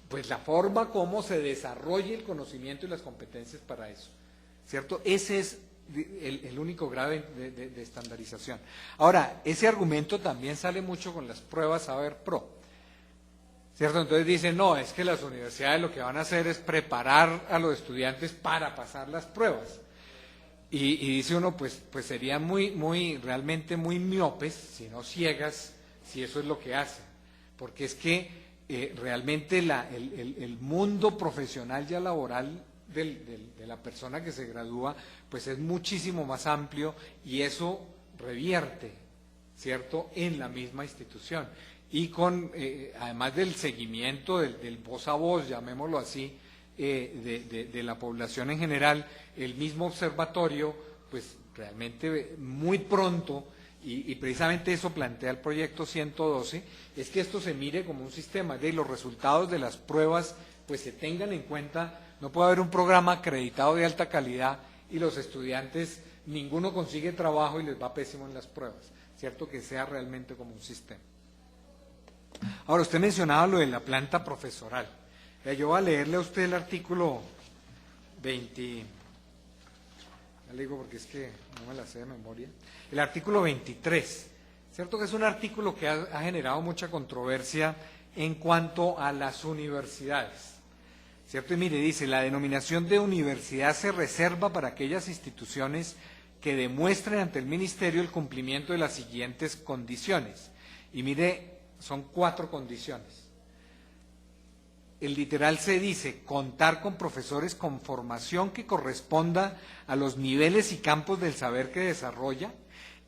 pues la forma como se desarrolle el conocimiento y las competencias para eso, ¿cierto? Ese es el único grado de estandarización. Ahora, ese argumento también sale mucho con las pruebas Saber Pro, ¿cierto? Entonces dicen, no, es que las universidades lo que van a hacer es preparar a los estudiantes para pasar las pruebas. Y dice uno, pues serían realmente muy miopes, si no ciegas, si eso es lo que hacen. Porque es que realmente el mundo profesional ya laboral de la persona que se gradúa, pues es muchísimo más amplio y eso revierte, ¿cierto?, en la misma institución. Y con, además del seguimiento, del voz a voz, llamémoslo así, de la población en general, el mismo observatorio, pues realmente muy pronto, y precisamente eso plantea el proyecto 112, es que esto se mire como un sistema, de los resultados de las pruebas, pues se tengan en cuenta. No puede haber un programa acreditado de alta calidad y los estudiantes, ninguno consigue trabajo y les va pésimo en las pruebas, ¿cierto? Que sea realmente como un sistema. Ahora, usted mencionaba lo de la planta profesoral. Yo voy a leerle a usted el artículo 20, ya le digo porque es que no me la sé de memoria, el artículo 23, ¿cierto? Que es un artículo que ha generado mucha controversia en cuanto a las universidades, ¿cierto? Y mire, dice, la denominación de universidad se reserva para aquellas instituciones que demuestren ante el Ministerio el cumplimiento de las siguientes condiciones. Y mire, son 4 condiciones. El literal se dice, contar con profesores con formación que corresponda a los niveles y campos del saber que desarrolla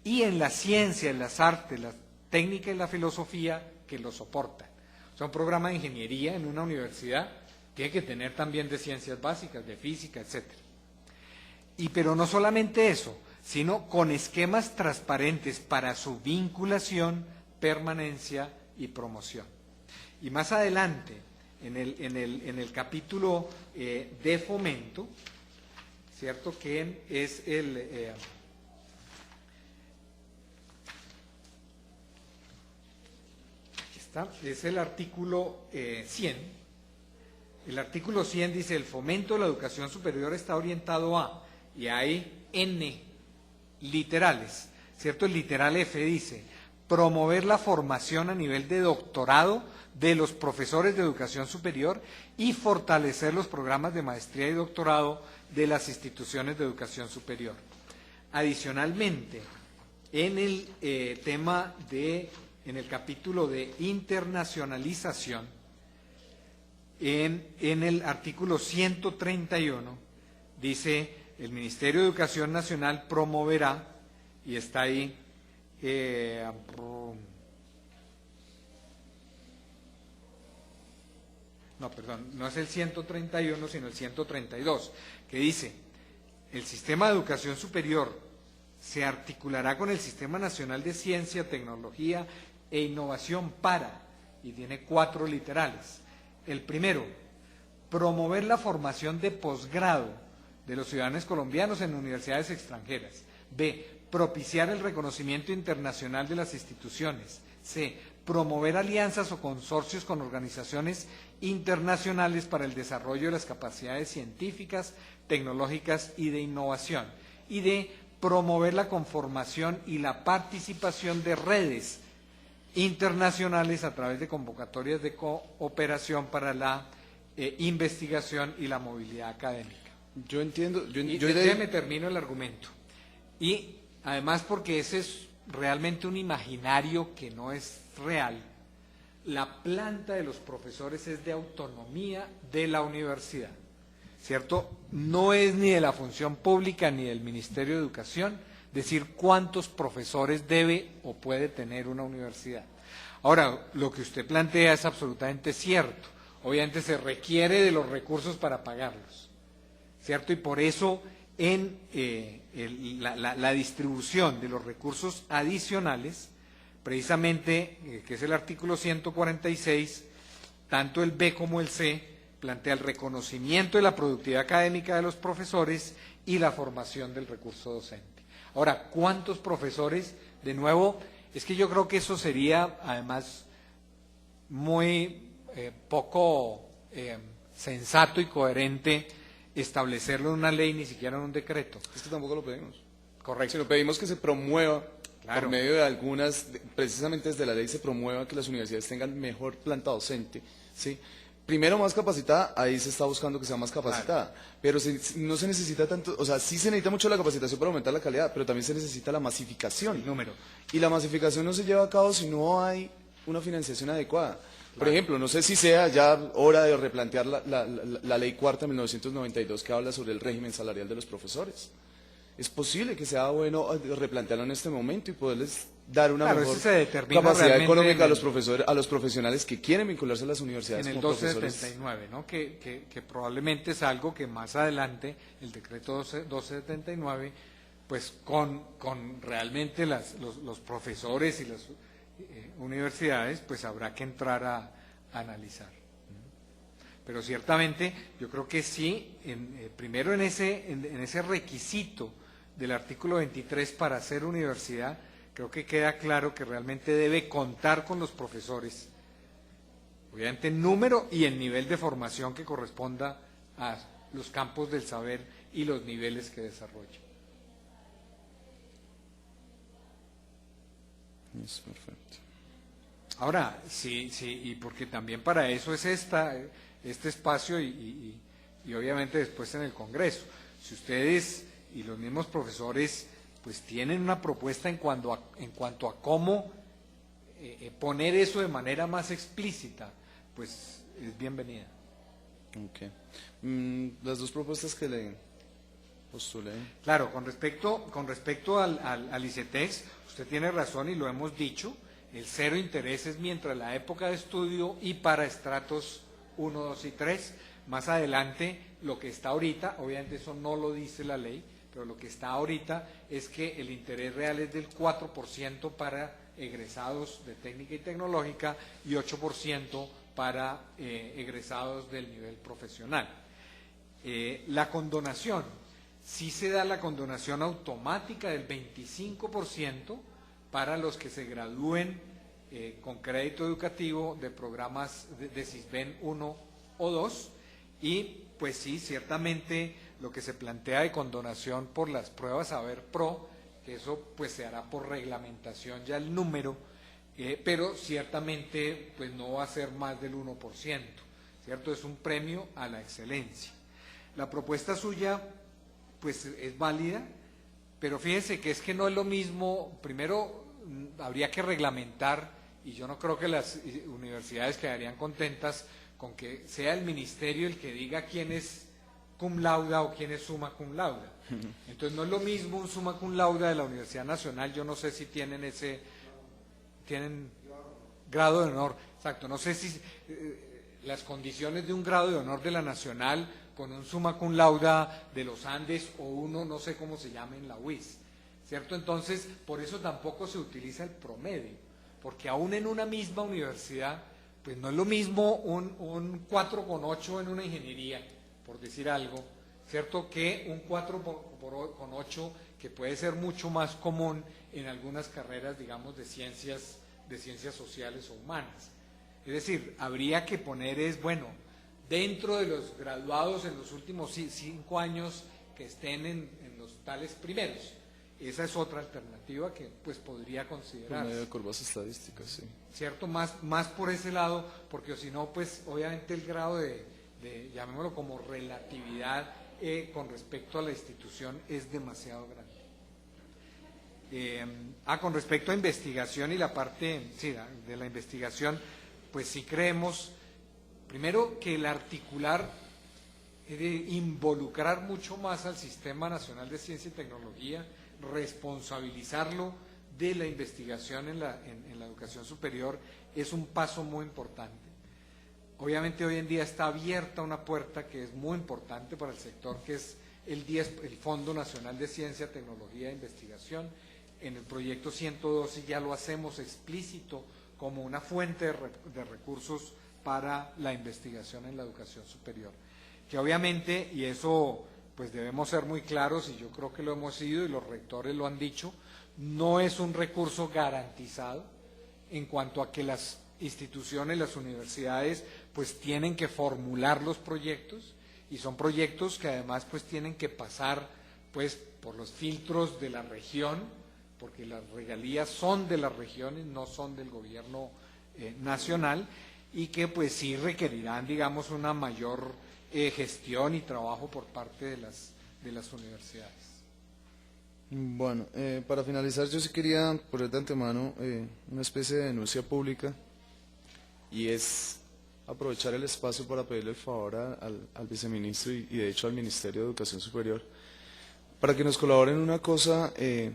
y en la ciencia, en las artes, la técnica y la filosofía que lo soportan. O sea, un programa de ingeniería en una universidad tiene que tener también de ciencias básicas, de física, etc. Pero no solamente eso, sino con esquemas transparentes para su vinculación, permanencia y promoción. Y más adelante, en el capítulo de fomento, ¿cierto? Que es aquí está, es el artículo 100. El artículo 100 dice, el fomento de la educación superior está orientado a, y hay N literales, ¿cierto? El literal F dice, promover la formación a nivel de doctorado de los profesores de educación superior y fortalecer los programas de maestría y doctorado de las instituciones de educación superior. Adicionalmente, en el en el capítulo de internacionalización, en el artículo 131, dice, el Ministerio de Educación Nacional promoverá, y está ahí, no es el 131, sino el 132, que dice, el sistema de educación superior se articulará con el Sistema Nacional de Ciencia, Tecnología e Innovación para, y tiene 4 literales. El primero, promover la formación de posgrado de los ciudadanos colombianos en universidades extranjeras. B, propiciar el reconocimiento internacional de las instituciones. C, promover alianzas o consorcios con organizaciones internacionales para el desarrollo de las capacidades científicas, tecnológicas y de innovación. Y D, promover la conformación y la participación de redes internacionales a través de convocatorias de cooperación para la investigación y la movilidad académica. Yo entiendo. Déjeme termino el argumento. Y además porque ese es realmente un imaginario que no es real. La planta de los profesores es de autonomía de la universidad, ¿cierto? No es ni de la función pública ni del Ministerio de Educación decir cuántos profesores debe o puede tener una universidad. Ahora, lo que usted plantea es absolutamente cierto. Obviamente se requiere de los recursos para pagarlos, ¿cierto? Y por eso en la distribución de los recursos adicionales, precisamente, que es el artículo 146, tanto el B como el C plantea el reconocimiento de la productividad académica de los profesores y la formación del recurso docente. Ahora, ¿cuántos profesores? De nuevo, es que yo creo que eso sería, además, muy poco sensato y coherente establecerlo en una ley, ni siquiera en un decreto. Es que tampoco lo pedimos. Correcto. Sino pedimos que se promueva, claro, por medio de algunas, precisamente desde la ley se promueva que las universidades tengan mejor planta docente, ¿sí? Primero más capacitada, ahí se está buscando que sea más capacitada, claro, pero no se necesita tanto, o sea, sí se necesita mucho la capacitación para aumentar la calidad, pero también se necesita la masificación. El número. Y la masificación no se lleva a cabo si no hay una financiación adecuada. Por ejemplo, no sé si sea ya hora de replantear la ley cuarta de 1992 que habla sobre el régimen salarial de los profesores. Es posible que sea bueno replantearlo en este momento y poderles dar una mejor capacidad económica a los profesores, a los profesionales que quieren vincularse a las universidades en el como profesores. 1279, ¿no? Que probablemente es algo que más adelante el decreto 1279, pues con realmente los profesores y las universidades, pues habrá que entrar a analizar. Pero ciertamente yo creo que sí, primero en ese requisito del artículo 23 para ser universidad, creo que queda claro que realmente debe contar con los profesores obviamente en número y en nivel de formación que corresponda a los campos del saber y los niveles que desarrolla. Es perfecto. Ahora, sí, y porque también para eso es este espacio y obviamente después en el Congreso. Si ustedes y los mismos profesores pues tienen una propuesta en cuanto a cómo poner eso de manera más explícita, pues es bienvenida. Okay. Las dos propuestas que le postulé. Claro, con respecto al ICETEX, usted tiene razón y lo hemos dicho, el cero interés es mientras la época de estudio y para estratos 1, 2 y 3. Más adelante, lo que está ahorita, obviamente eso no lo dice la ley, pero lo que está ahorita es que el interés real es del 4% para egresados de técnica y tecnológica y 8% para egresados del nivel profesional. La condonación, sí se da la condonación automática del 25% para los que se gradúen con crédito educativo de programas de SISBEN 1 o 2 y pues sí, ciertamente lo que se plantea de condonación por las pruebas Saber Pro, que eso pues se hará por reglamentación ya el número, pero ciertamente pues no va a ser más del 1%, ¿cierto? Es un premio a la excelencia. La propuesta suya pues es válida, pero fíjense que es que no es lo mismo, primero habría que reglamentar, y yo no creo que las universidades quedarían contentas con que sea el ministerio el que diga quién es cum laude o quién es summa cum laude. Entonces no es lo mismo un summa cum laude de la Universidad Nacional, yo no sé si tienen grado de honor, exacto, no sé si las condiciones de un grado de honor de la Nacional con un summa cum laude de los Andes o uno, no sé cómo se llama en la UIS, ¿cierto? Entonces, por eso tampoco se utiliza el promedio, porque aún en una misma universidad, pues no es lo mismo un 4,8 en una ingeniería, por decir algo, ¿cierto? Que un 4,8 que puede ser mucho más común en algunas carreras, digamos, de ciencias sociales o humanas. Es decir, habría que poner dentro de los graduados en los últimos 5 años que estén en los tales primeros. Esa es otra alternativa que pues podría considerarse. Por medio de curvas estadísticas, sí. ¿Cierto? Más por ese lado, porque si no, pues obviamente el grado de llamémoslo como relatividad con respecto a la institución es demasiado grande. Con respecto a investigación y la parte de la investigación, pues sí creemos, primero que el articular, involucrar mucho más al Sistema Nacional de Ciencia y Tecnología, responsabilizarlo de la investigación en la educación superior, es un paso muy importante. Obviamente hoy en día está abierta una puerta que es muy importante para el sector, que es el Fondo Nacional de Ciencia, Tecnología e Investigación. En el proyecto 112 ya lo hacemos explícito como una fuente de recursos para la investigación en la educación superior. Que obviamente, y eso pues debemos ser muy claros, y yo creo que lo hemos sido y los rectores lo han dicho, no es un recurso garantizado en cuanto a que las instituciones, las universidades, pues tienen que formular los proyectos, y son proyectos que además pues tienen que pasar pues por los filtros de la región, porque las regalías son de las regiones, no son del gobierno nacional, y que pues sí requerirán, digamos, una mayor gestión y trabajo por parte de las universidades. Bueno, para finalizar yo sí quería poner de antemano una especie de denuncia pública, y es aprovechar el espacio para pedirle el favor al viceministro y de hecho al Ministerio de Educación Superior para que nos colaboren en una cosa que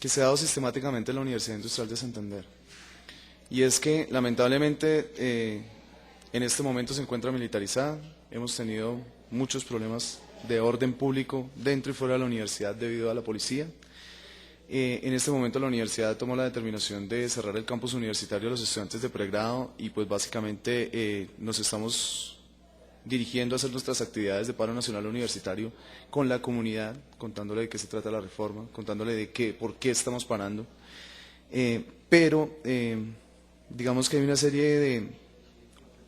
se ha dado sistemáticamente en la Universidad Industrial de Santander, y es que lamentablemente en este momento se encuentra militarizada. Hemos tenido muchos problemas de orden público dentro y fuera de la universidad debido a la policía. En este momento la universidad tomó la determinación de cerrar el campus universitario a los estudiantes de pregrado, y pues básicamente nos estamos dirigiendo a hacer nuestras actividades de paro nacional universitario con la comunidad, contándole de qué se trata la reforma, contándole de por qué estamos parando. Pero digamos que hay una serie de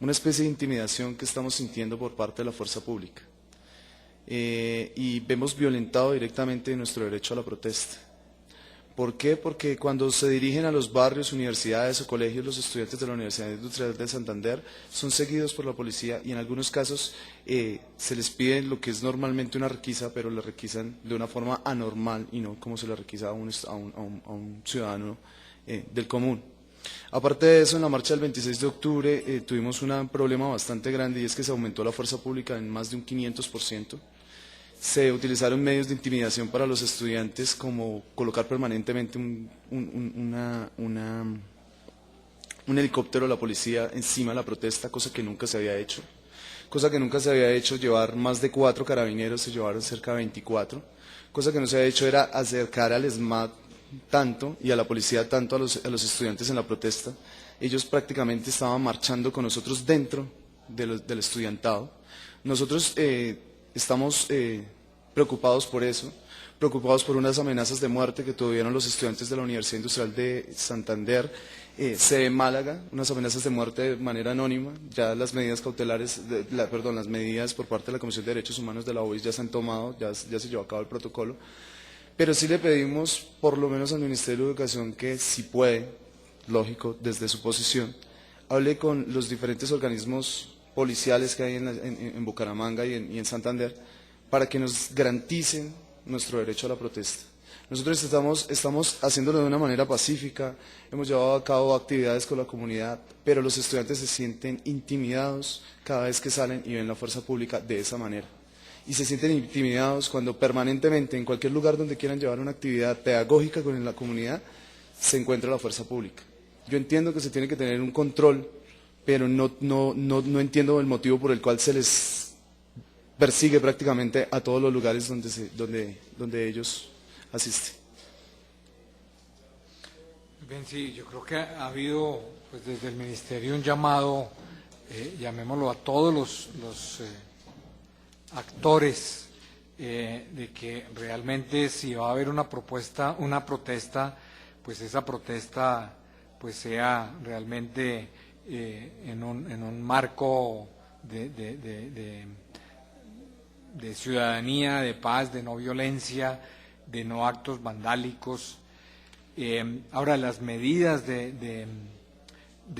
una especie de intimidación que estamos sintiendo por parte de la fuerza pública. Y vemos violentado directamente nuestro derecho a la protesta. ¿Por qué? Porque cuando se dirigen a los barrios, universidades o colegios, los estudiantes de la Universidad Industrial de Santander son seguidos por la policía y en algunos casos se les pide lo que es normalmente una requisa, pero la requisan de una forma anormal y no como se le requisa a un ciudadano del común. Aparte de eso, en la marcha del 26 de octubre tuvimos un problema bastante grande y es que se aumentó la fuerza pública en más de un 500%. Se utilizaron medios de intimidación para los estudiantes como colocar permanentemente un helicóptero de la policía encima de la protesta, cosa que nunca se había hecho. Llevar más de 4 carabineros, se llevaron cerca de 24. Cosa que no se había hecho era acercar al ESMAD tanto y a la policía tanto a los estudiantes en la protesta. Ellos prácticamente estaban marchando con nosotros dentro del estudiantado. Nosotros estamos preocupados por eso, preocupados por unas amenazas de muerte que tuvieron los estudiantes de la Universidad Industrial de Santander, sede Málaga, unas amenazas de muerte de manera anónima. Ya las medidas cautelares, las medidas por parte de la Comisión de Derechos Humanos de la OIS ya se han tomado, ya se llevó a cabo el protocolo. Pero sí le pedimos, por lo menos al Ministerio de Educación, que si puede, lógico, desde su posición, hable con los diferentes organismos policiales que hay en Bucaramanga y en Santander, para que nos garanticen nuestro derecho a la protesta. Nosotros estamos haciéndolo de una manera pacífica, hemos llevado a cabo actividades con la comunidad, pero los estudiantes se sienten intimidados cada vez que salen y ven la fuerza pública de esa manera. Y se sienten intimidados cuando permanentemente, en cualquier lugar donde quieran llevar una actividad pedagógica con la comunidad, se encuentra la fuerza pública. Yo entiendo que se tiene que tener un control, pero no entiendo el motivo por el cual se les persigue prácticamente a todos los lugares donde ellos asisten. Bien, sí, yo creo que ha habido pues, desde el Ministerio un llamado, llamémoslo a todos los actores, de que realmente si va a haber una protesta, pues esa protesta pues sea realmente en un marco de ciudadanía, de paz, de no violencia, de no actos vandálicos. Ahora, las medidas de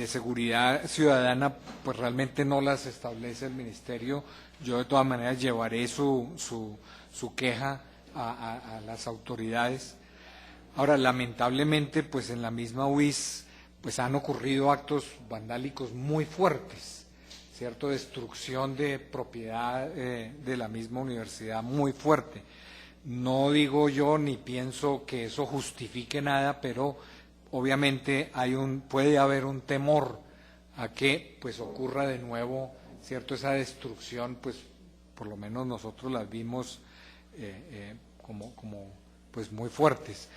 seguridad ciudadana, pues realmente no las establece el Ministerio. Yo de todas maneras llevaré su queja a las autoridades. Ahora, lamentablemente, pues en la misma UIS, pues han ocurrido actos vandálicos muy fuertes, ¿cierto? Destrucción de propiedad de la misma universidad muy fuerte. No digo yo ni pienso que eso justifique nada, pero obviamente puede haber un temor a que pues ocurra de nuevo, ¿cierto? Esa destrucción, pues por lo menos nosotros las vimos como pues muy fuertes.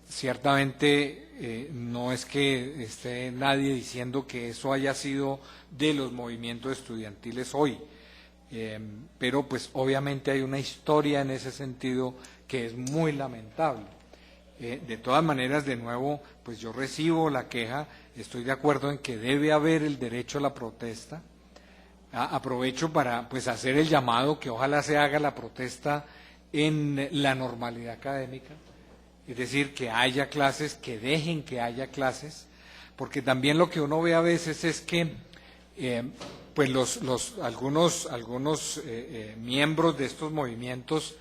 Ciertamente no es que esté nadie diciendo que eso haya sido de los movimientos estudiantiles hoy, pero pues obviamente hay una historia en ese sentido que es muy lamentable. De todas maneras, de nuevo, pues yo recibo la queja, estoy de acuerdo en que debe haber el derecho a la protesta. Aprovecho para pues hacer el llamado que ojalá se haga la protesta en la normalidad académica. Es decir, que haya clases, que dejen que haya clases, porque también lo que uno ve a veces es que pues algunos miembros de estos movimientos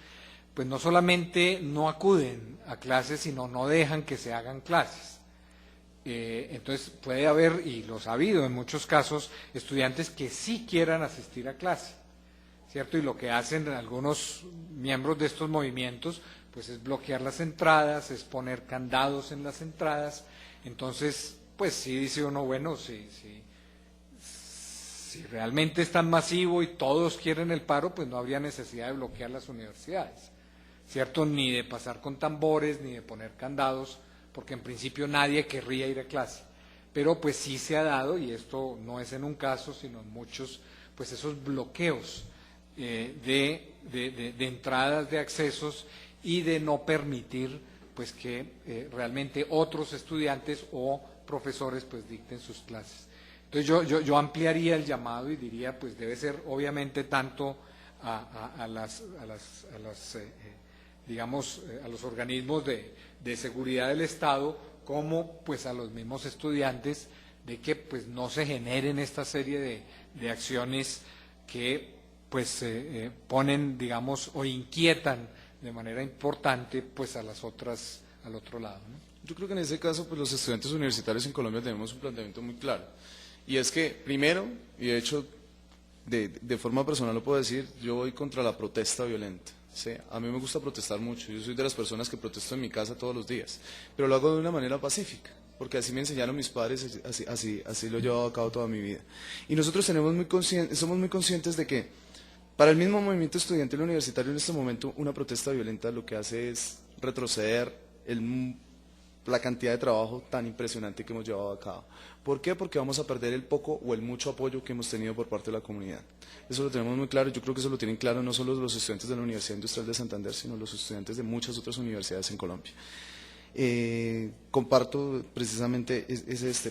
pues no solamente no acuden a clases, sino no dejan que se hagan clases. Entonces puede haber, y los ha habido en muchos casos, estudiantes que sí quieran asistir a clase, ¿cierto? Y lo que hacen algunos miembros de estos movimientos pues es bloquear las entradas, es poner candados en las entradas. Entonces, pues sí dice uno, bueno, si realmente es tan masivo y todos quieren el paro, pues no habría necesidad de bloquear las universidades, ¿cierto? Ni de pasar con tambores, ni de poner candados, porque en principio nadie querría ir a clase. Pero pues sí se ha dado, y esto no es en un caso, sino en muchos, pues esos bloqueos de entradas, de accesos, y de no permitir pues que realmente otros estudiantes o profesores pues dicten sus clases. Entonces yo ampliaría el llamado y diría, pues debe ser obviamente tanto a los organismos de seguridad del Estado como pues a los mismos estudiantes, de que pues no se generen esta serie de acciones que pues ponen, digamos, o inquietan de manera importante pues a las otras, al otro lado, ¿no? Yo creo que en ese caso, pues los estudiantes universitarios en Colombia tenemos un planteamiento muy claro. Y es que, primero, y de hecho, de forma personal lo puedo decir, yo voy contra la protesta violenta. ¿Sí? A mí me gusta protestar mucho, yo soy de las personas que protesto en mi casa todos los días, pero lo hago de una manera pacífica, porque así me enseñaron mis padres, así lo he llevado a cabo toda mi vida. Y nosotros somos muy conscientes de que para el mismo movimiento estudiantil universitario en este momento una protesta violenta lo que hace es retroceder la cantidad de trabajo tan impresionante que hemos llevado a cabo. ¿Por qué? Porque vamos a perder el poco o el mucho apoyo que hemos tenido por parte de la comunidad. Eso lo tenemos muy claro, yo creo que eso lo tienen claro no solo los estudiantes de la Universidad Industrial de Santander, sino los estudiantes de muchas otras universidades en Colombia. Comparto precisamente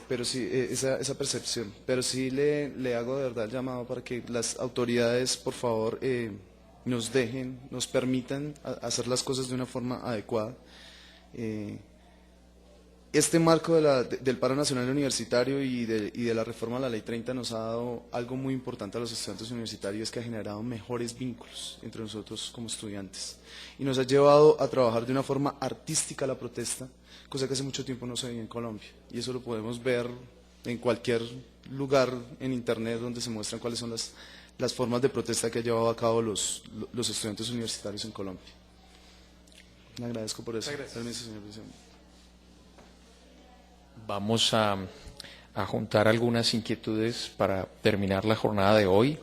pero sí, esa percepción, pero sí le hago de verdad el llamado para que las autoridades, por favor, nos permitan hacer las cosas de una forma adecuada. Este marco del paro nacional universitario y de la reforma a la Ley 30 nos ha dado algo muy importante a los estudiantes universitarios, que ha generado mejores vínculos entre nosotros como estudiantes y nos ha llevado a trabajar de una forma artística la protesta, cosa que hace mucho tiempo no se veía en Colombia, y eso lo podemos ver en cualquier lugar en internet donde se muestran cuáles son las formas de protesta que han llevado a cabo los estudiantes universitarios en Colombia. Le agradezco por eso. Permiso, señor presidente. Vamos a juntar algunas inquietudes para terminar la jornada de hoy.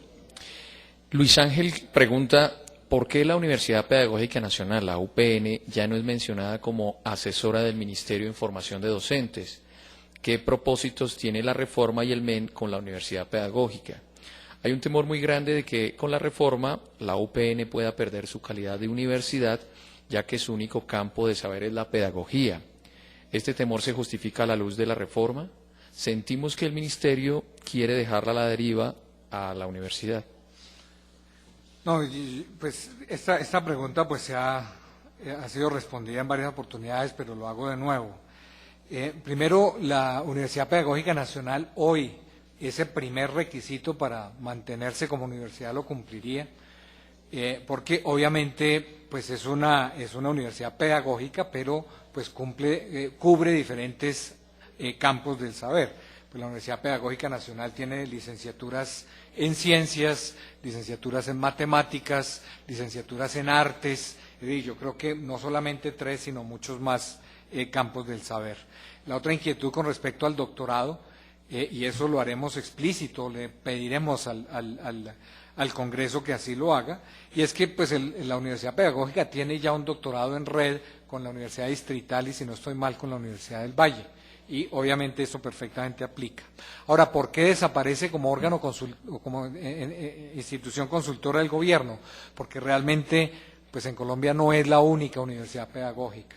Luis Ángel pregunta, ¿por qué la Universidad Pedagógica Nacional, la UPN, ya no es mencionada como asesora del Ministerio de Formación de Docentes? ¿Qué propósitos tiene la reforma y el MEN con la Universidad Pedagógica? Hay un temor muy grande de que con la reforma la UPN pueda perder su calidad de universidad, ya que su único campo de saber es la pedagogía. ¿Este temor se justifica a la luz de la reforma? Sentimos que el Ministerio quiere dejarla a la deriva a la universidad. No, pues esta pregunta pues ha sido respondida en varias oportunidades, pero lo hago de nuevo. Primero, la Universidad Pedagógica Nacional hoy, ese primer requisito para mantenerse como universidad lo cumpliría, porque obviamente pues es una universidad pedagógica, pero pues cubre diferentes campos del saber. Pues la Universidad Pedagógica Nacional tiene licenciaturas en ciencias, licenciaturas en matemáticas, licenciaturas en artes, yo creo que no solamente 3, sino muchos más campos del saber. La otra inquietud con respecto al doctorado, y eso lo haremos explícito, le pediremos al Congreso que así lo haga, y es que pues la Universidad Pedagógica tiene ya un doctorado en red con la Universidad Distrital y, si no estoy mal, con la Universidad del Valle, y obviamente eso perfectamente aplica. Ahora, ¿por qué desaparece como órgano como institución consultora del gobierno? Porque realmente pues en Colombia no es la única universidad pedagógica,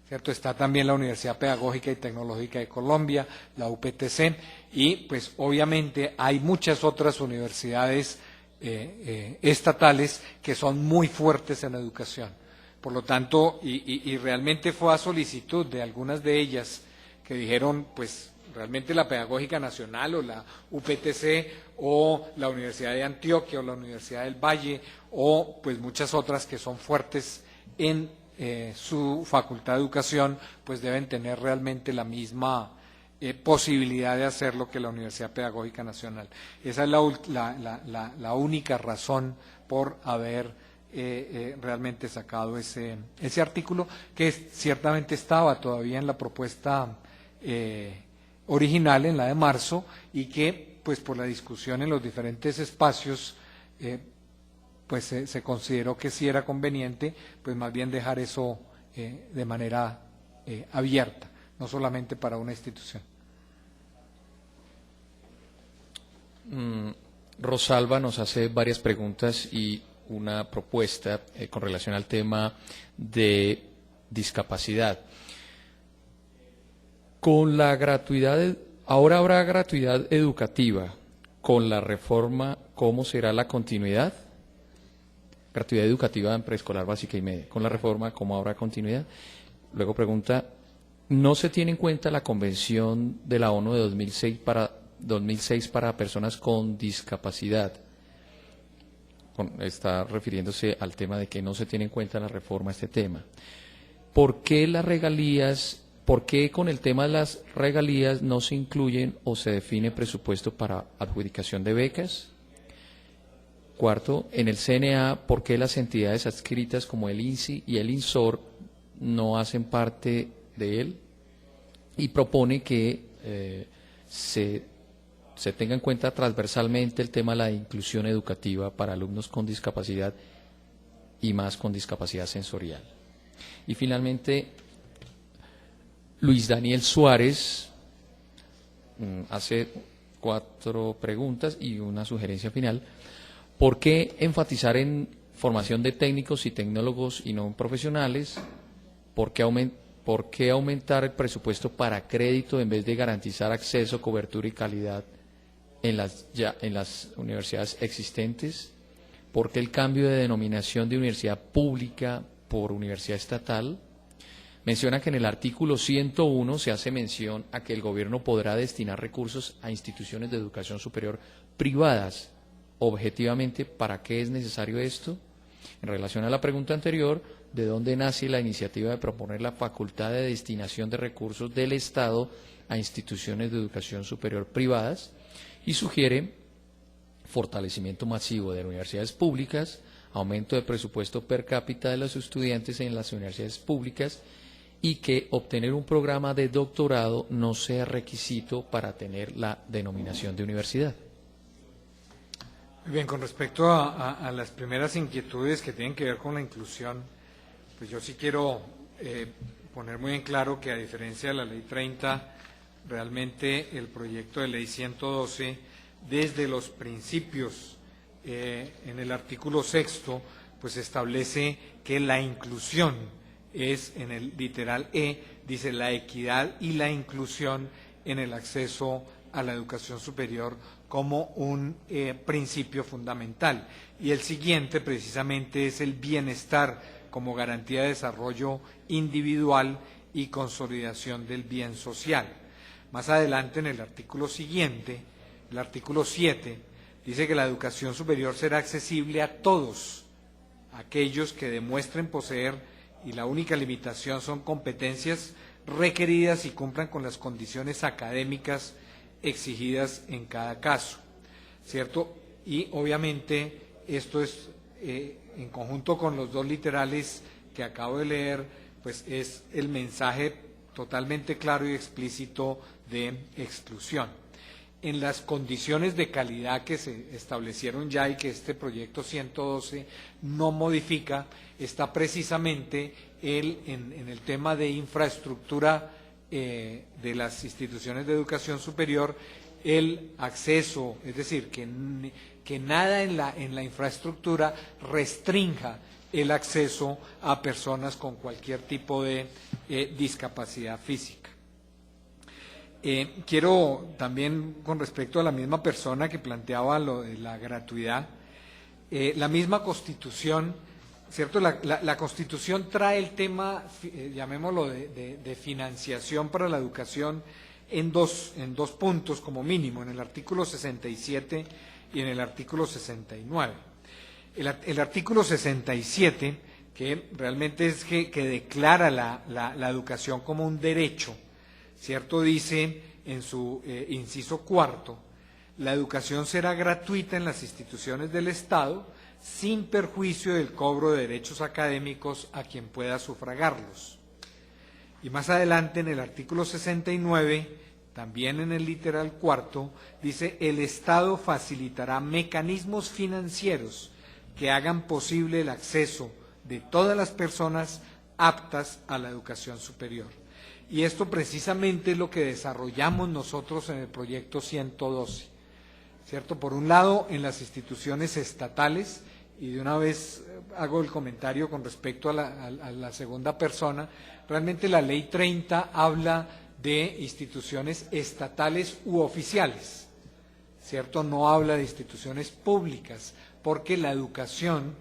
¿cierto? Está también la Universidad Pedagógica y Tecnológica de Colombia, la UPTC, y pues obviamente hay muchas otras universidades estatales que son muy fuertes en educación. Por lo tanto, y realmente fue a solicitud de algunas de ellas que dijeron, pues realmente la Pedagógica Nacional o la UPTC o la Universidad de Antioquia o la Universidad del Valle o pues muchas otras que son fuertes en su facultad de educación, pues deben tener realmente la misma posibilidad de hacerlo que la Universidad Pedagógica Nacional. Esa es la única razón por haber realmente sacado ese artículo, que ciertamente estaba todavía en la propuesta original, en la de marzo, y que pues por la discusión en los diferentes espacios pues se consideró que sí era conveniente pues más bien dejar eso de manera abierta, no solamente para una institución. Rosalba nos hace varias preguntas y una propuesta con relación al tema de discapacidad. Con la gratuidad Ahora habrá gratuidad educativa. Con la reforma, ¿cómo será la continuidad? Gratuidad educativa en preescolar básica y media. Con la reforma, ¿cómo habrá continuidad? Luego pregunta, ¿no se tiene en cuenta la Convención de la ONU de 2006 para personas con discapacidad? Está refiriéndose al tema de que no se tiene en cuenta en la reforma este tema. ¿Por qué las regalías, por qué con el tema de las regalías no se incluyen o se define presupuesto para adjudicación de becas? Cuarto, en el CNA, ¿por qué las entidades adscritas como el INSI y el INSOR no hacen parte de él? Y propone que se tenga en cuenta transversalmente el tema de la inclusión educativa para alumnos con discapacidad y más con discapacidad sensorial. Y finalmente, Luis Daniel Suárez hace 4 preguntas y una sugerencia final. ¿Por qué enfatizar en formación de técnicos y tecnólogos y no profesionales? ¿Por qué aumentar el presupuesto para crédito en vez de garantizar acceso, cobertura y calidad en las universidades existentes? ¿Por qué el cambio de denominación de universidad pública por universidad estatal? Menciona que en el artículo 101 se hace mención a que el gobierno podrá destinar recursos a instituciones de educación superior privadas. Objetivamente, ¿para qué es necesario esto? En relación a la pregunta anterior, ¿de dónde nace la iniciativa de proponer la facultad de destinación de recursos del Estado a instituciones de educación superior privadas? Y sugiere fortalecimiento masivo de universidades públicas, aumento de presupuesto per cápita de los estudiantes en las universidades públicas y que obtener un programa de doctorado no sea requisito para tener la denominación de universidad. Muy bien, con respecto a las primeras inquietudes que tienen que ver con la inclusión, pues yo sí quiero poner muy en claro que a diferencia de la Ley 30, realmente el proyecto de Ley 112, desde los principios en el artículo 6, pues establece que la inclusión es, en el literal E, dice la equidad y la inclusión en el acceso a la educación superior como un principio fundamental. Y el siguiente precisamente es el bienestar como garantía de desarrollo individual y consolidación del bien social. Más adelante en el artículo siguiente, el artículo 7, dice que la educación superior será accesible a todos aquellos que demuestren poseer, y la única limitación son competencias requeridas y cumplan con las condiciones académicas exigidas en cada caso, ¿cierto? Y obviamente esto es, en conjunto con los 2 literales que acabo de leer, pues es el mensaje totalmente claro y explícito de exclusión. En las condiciones de calidad que se establecieron ya y que este proyecto 112 no modifica, está precisamente en el tema de infraestructura de las instituciones de educación superior, el acceso, es decir, que nada en la infraestructura restrinja el acceso a personas con cualquier tipo de discapacidad física. Quiero también, con respecto a la misma persona que planteaba lo de la gratuidad, la misma Constitución, ¿cierto? La Constitución trae el tema, llamémoslo, de financiación para la educación en dos puntos como mínimo, en el artículo 67 y en el artículo 69. El artículo 67, que realmente es que declara la educación como un derecho, ¿cierto? Dice en su inciso 4, la educación será gratuita en las instituciones del Estado sin perjuicio del cobro de derechos académicos a quien pueda sufragarlos. Y más adelante en el artículo 69, también en el literal 4, dice el Estado facilitará mecanismos financieros que hagan posible el acceso de todas las personas aptas a la educación superior. Y esto precisamente es lo que desarrollamos nosotros en el proyecto 112, ¿cierto? Por un lado, en las instituciones estatales, y de una vez hago el comentario con respecto a la segunda persona, realmente la Ley 30 habla de instituciones estatales u oficiales, ¿cierto? No habla de instituciones públicas, porque la educación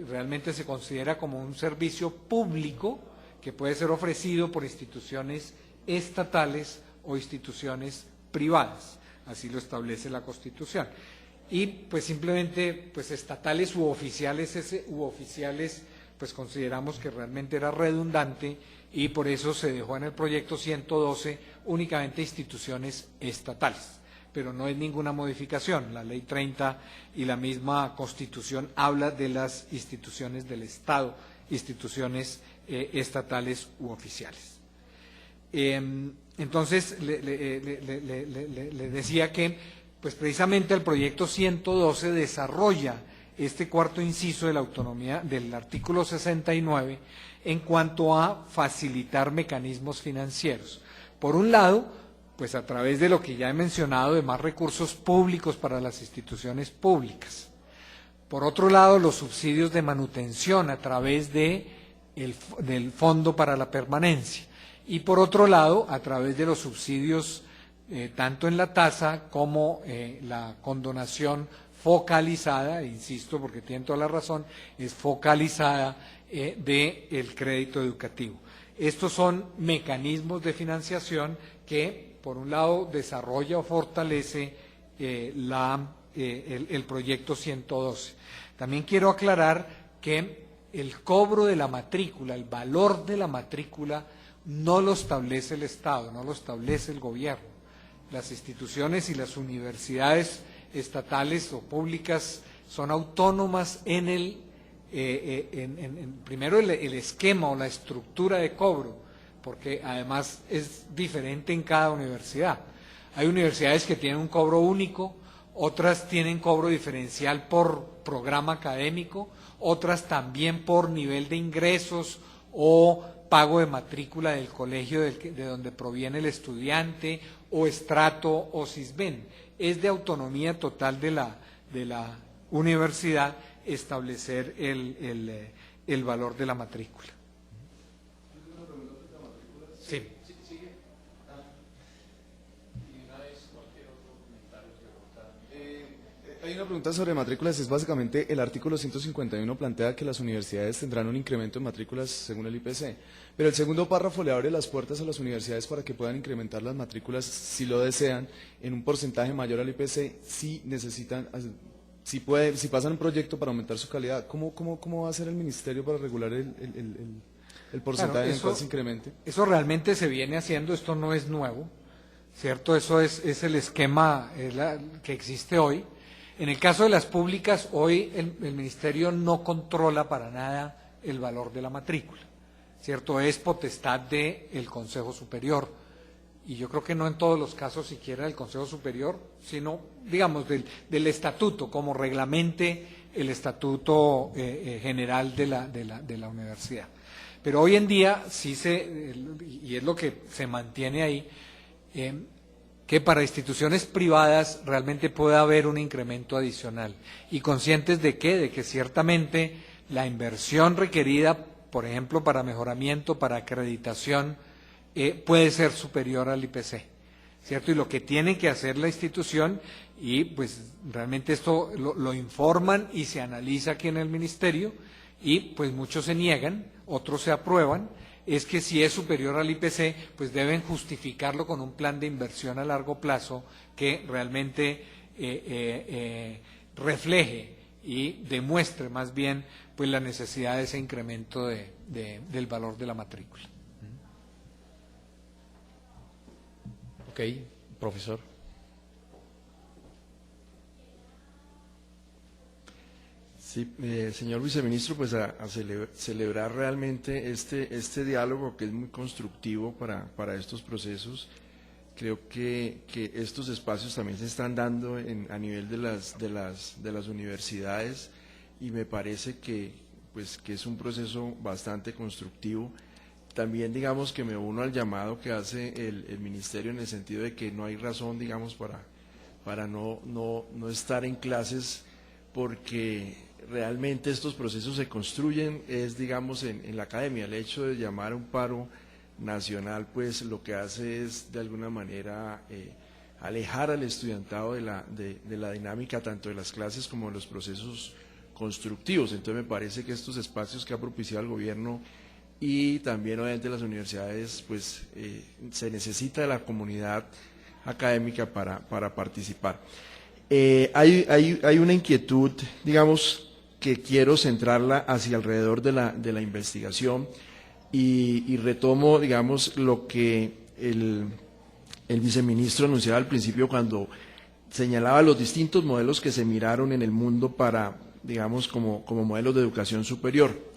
realmente se considera como un servicio público que puede ser ofrecido por instituciones estatales o instituciones privadas, así lo establece la Constitución. Y pues simplemente pues estatales u oficiales, pues consideramos que realmente era redundante y por eso se dejó en el proyecto 112 únicamente instituciones estatales, pero no es ninguna modificación. La Ley 30 y la misma Constitución habla de las instituciones del Estado, instituciones estatales u oficiales. Entonces, le decía que pues precisamente el proyecto 112 desarrolla este cuarto inciso de la autonomía del artículo 69 en cuanto a facilitar mecanismos financieros. Por un lado, pues a través de lo que ya he mencionado, de más recursos públicos para las instituciones públicas. Por otro lado, los subsidios de manutención a través del Fondo para la Permanencia. Y por otro lado, a través de los subsidios tanto en la tasa como la condonación focalizada, insisto porque tienen toda la razón, es focalizada del crédito educativo. Estos son mecanismos de financiación que, por un lado, desarrolla o fortalece el proyecto 112. También quiero aclarar que el cobro de la matrícula, el valor de la matrícula, no lo establece el Estado, no lo establece el gobierno. Las instituciones y las universidades estatales o públicas son autónomas en primero el esquema o la estructura de cobro, porque además es diferente en cada universidad. Hay universidades que tienen un cobro único, otras tienen cobro diferencial por programa académico, otras también por nivel de ingresos o pago de matrícula del colegio de donde proviene el estudiante, o estrato o SISBEN. Es de autonomía total de la universidad establecer el valor de la matrícula. Sí. Hay una pregunta sobre matrículas, es básicamente el artículo 151 plantea que las universidades tendrán un incremento en matrículas según el IPC, pero el segundo párrafo le abre las puertas a las universidades para que puedan incrementar las matrículas si lo desean en un porcentaje mayor al IPC, si necesitan, si pasan un proyecto para aumentar su calidad. ¿Cómo va a hacer el ministerio para regular el porcentaje en el cual se incremente? Eso realmente se viene haciendo, esto no es nuevo, ¿cierto? Eso es el esquema que existe hoy. En el caso de las públicas, hoy el Ministerio no controla para nada el valor de la matrícula, ¿cierto? Es potestad del Consejo Superior, y yo creo que no en todos los casos siquiera del Consejo Superior, sino, digamos, del estatuto, como reglamente el estatuto general de la universidad. Pero hoy en día sí y es lo que se mantiene ahí, que para instituciones privadas realmente puede haber un incremento adicional. ¿Y conscientes de qué? De que ciertamente la inversión requerida, por ejemplo, para mejoramiento, para acreditación, puede ser superior al IPC, ¿cierto? Y lo que tiene que hacer la institución, y pues realmente esto lo informan y se analiza aquí en el Ministerio, y pues muchos se niegan, otros se aprueban, es que si es superior al IPC, pues deben justificarlo con un plan de inversión a largo plazo que realmente refleje y demuestre más bien pues la necesidad de ese incremento del valor de la matrícula. Ok, profesor. Sí, señor viceministro, pues a celebrar realmente este diálogo que es muy constructivo para estos procesos. Creo que estos espacios también se están dando a nivel de las universidades, y me parece que es un proceso bastante constructivo. También digamos que me uno al llamado que hace el ministerio en el sentido de que no hay razón, digamos, para no estar en clases, porque realmente estos procesos se construyen, digamos, en la academia. El hecho de llamar a un paro nacional, pues lo que hace es de alguna manera alejar al estudiantado de la dinámica tanto de las clases como de los procesos constructivos. Entonces me parece que estos espacios que ha propiciado el gobierno y también obviamente las universidades, pues se necesita de la comunidad académica para participar. Hay una inquietud, digamos, que quiero centrarla hacia alrededor de la investigación y retomo, digamos, lo que el viceministro anunciaba al principio cuando señalaba los distintos modelos que se miraron en el mundo para, digamos, como modelos de educación superior.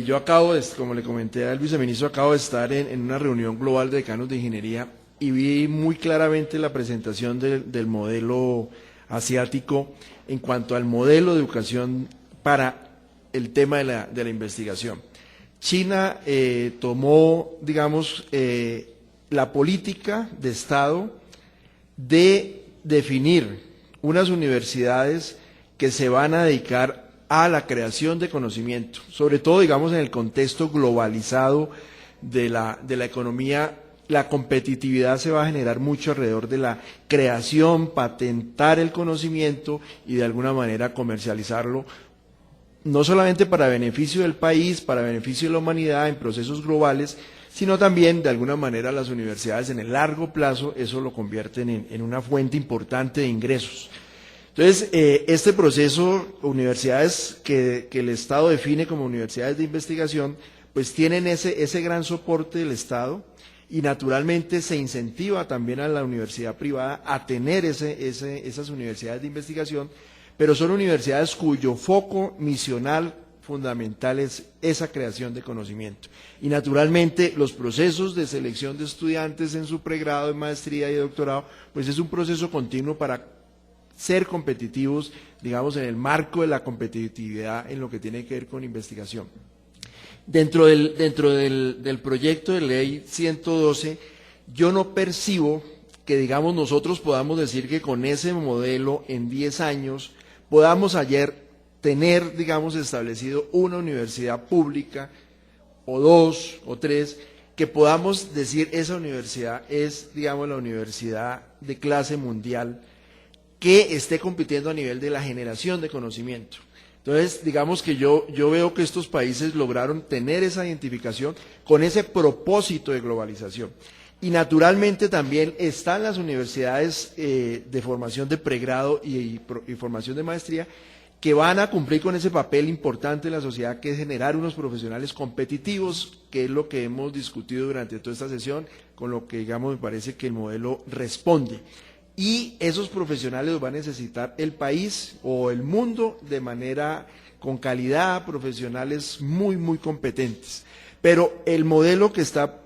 Yo acabo de, como le comenté al viceministro, acabo de estar en una reunión global de decanos de ingeniería y vi muy claramente la presentación del modelo asiático en cuanto al modelo de educación para el tema de la investigación. China tomó, digamos, la política de Estado de definir unas universidades que se van a dedicar a la creación de conocimiento, sobre todo, digamos, en el contexto globalizado de la economía. La competitividad se va a generar mucho alrededor de la creación, patentar el conocimiento y de alguna manera comercializarlo, no solamente para beneficio del país, para beneficio de la humanidad en procesos globales, sino también de alguna manera las universidades en el largo plazo, eso lo convierten en una fuente importante de ingresos. Entonces, este proceso, universidades que el Estado define como universidades de investigación, pues tienen ese gran soporte del Estado y naturalmente se incentiva también a la universidad privada a tener esas universidades de investigación, pero son universidades cuyo foco misional fundamental es esa creación de conocimiento. Y naturalmente los procesos de selección de estudiantes en su pregrado, de maestría y de doctorado, pues es un proceso continuo para ser competitivos, digamos, en el marco de la competitividad en lo que tiene que ver con investigación. Dentro del proyecto de ley 112, yo no percibo que, digamos, nosotros podamos decir que con ese modelo en 10 años podamos tener, digamos, establecido una universidad pública o 2 o 3, que podamos decir esa universidad es, digamos, la universidad de clase mundial que esté compitiendo a nivel de la generación de conocimiento. Entonces, digamos que yo veo que estos países lograron tener esa identificación con ese propósito de globalización. Y naturalmente también están las universidades de formación de pregrado y formación de maestría que van a cumplir con ese papel importante en la sociedad, que es generar unos profesionales competitivos, que es lo que hemos discutido durante toda esta sesión, con lo que, digamos, me parece que el modelo responde. Y esos profesionales los va a necesitar el país o el mundo de manera con calidad, profesionales muy, muy competentes. Pero el modelo que está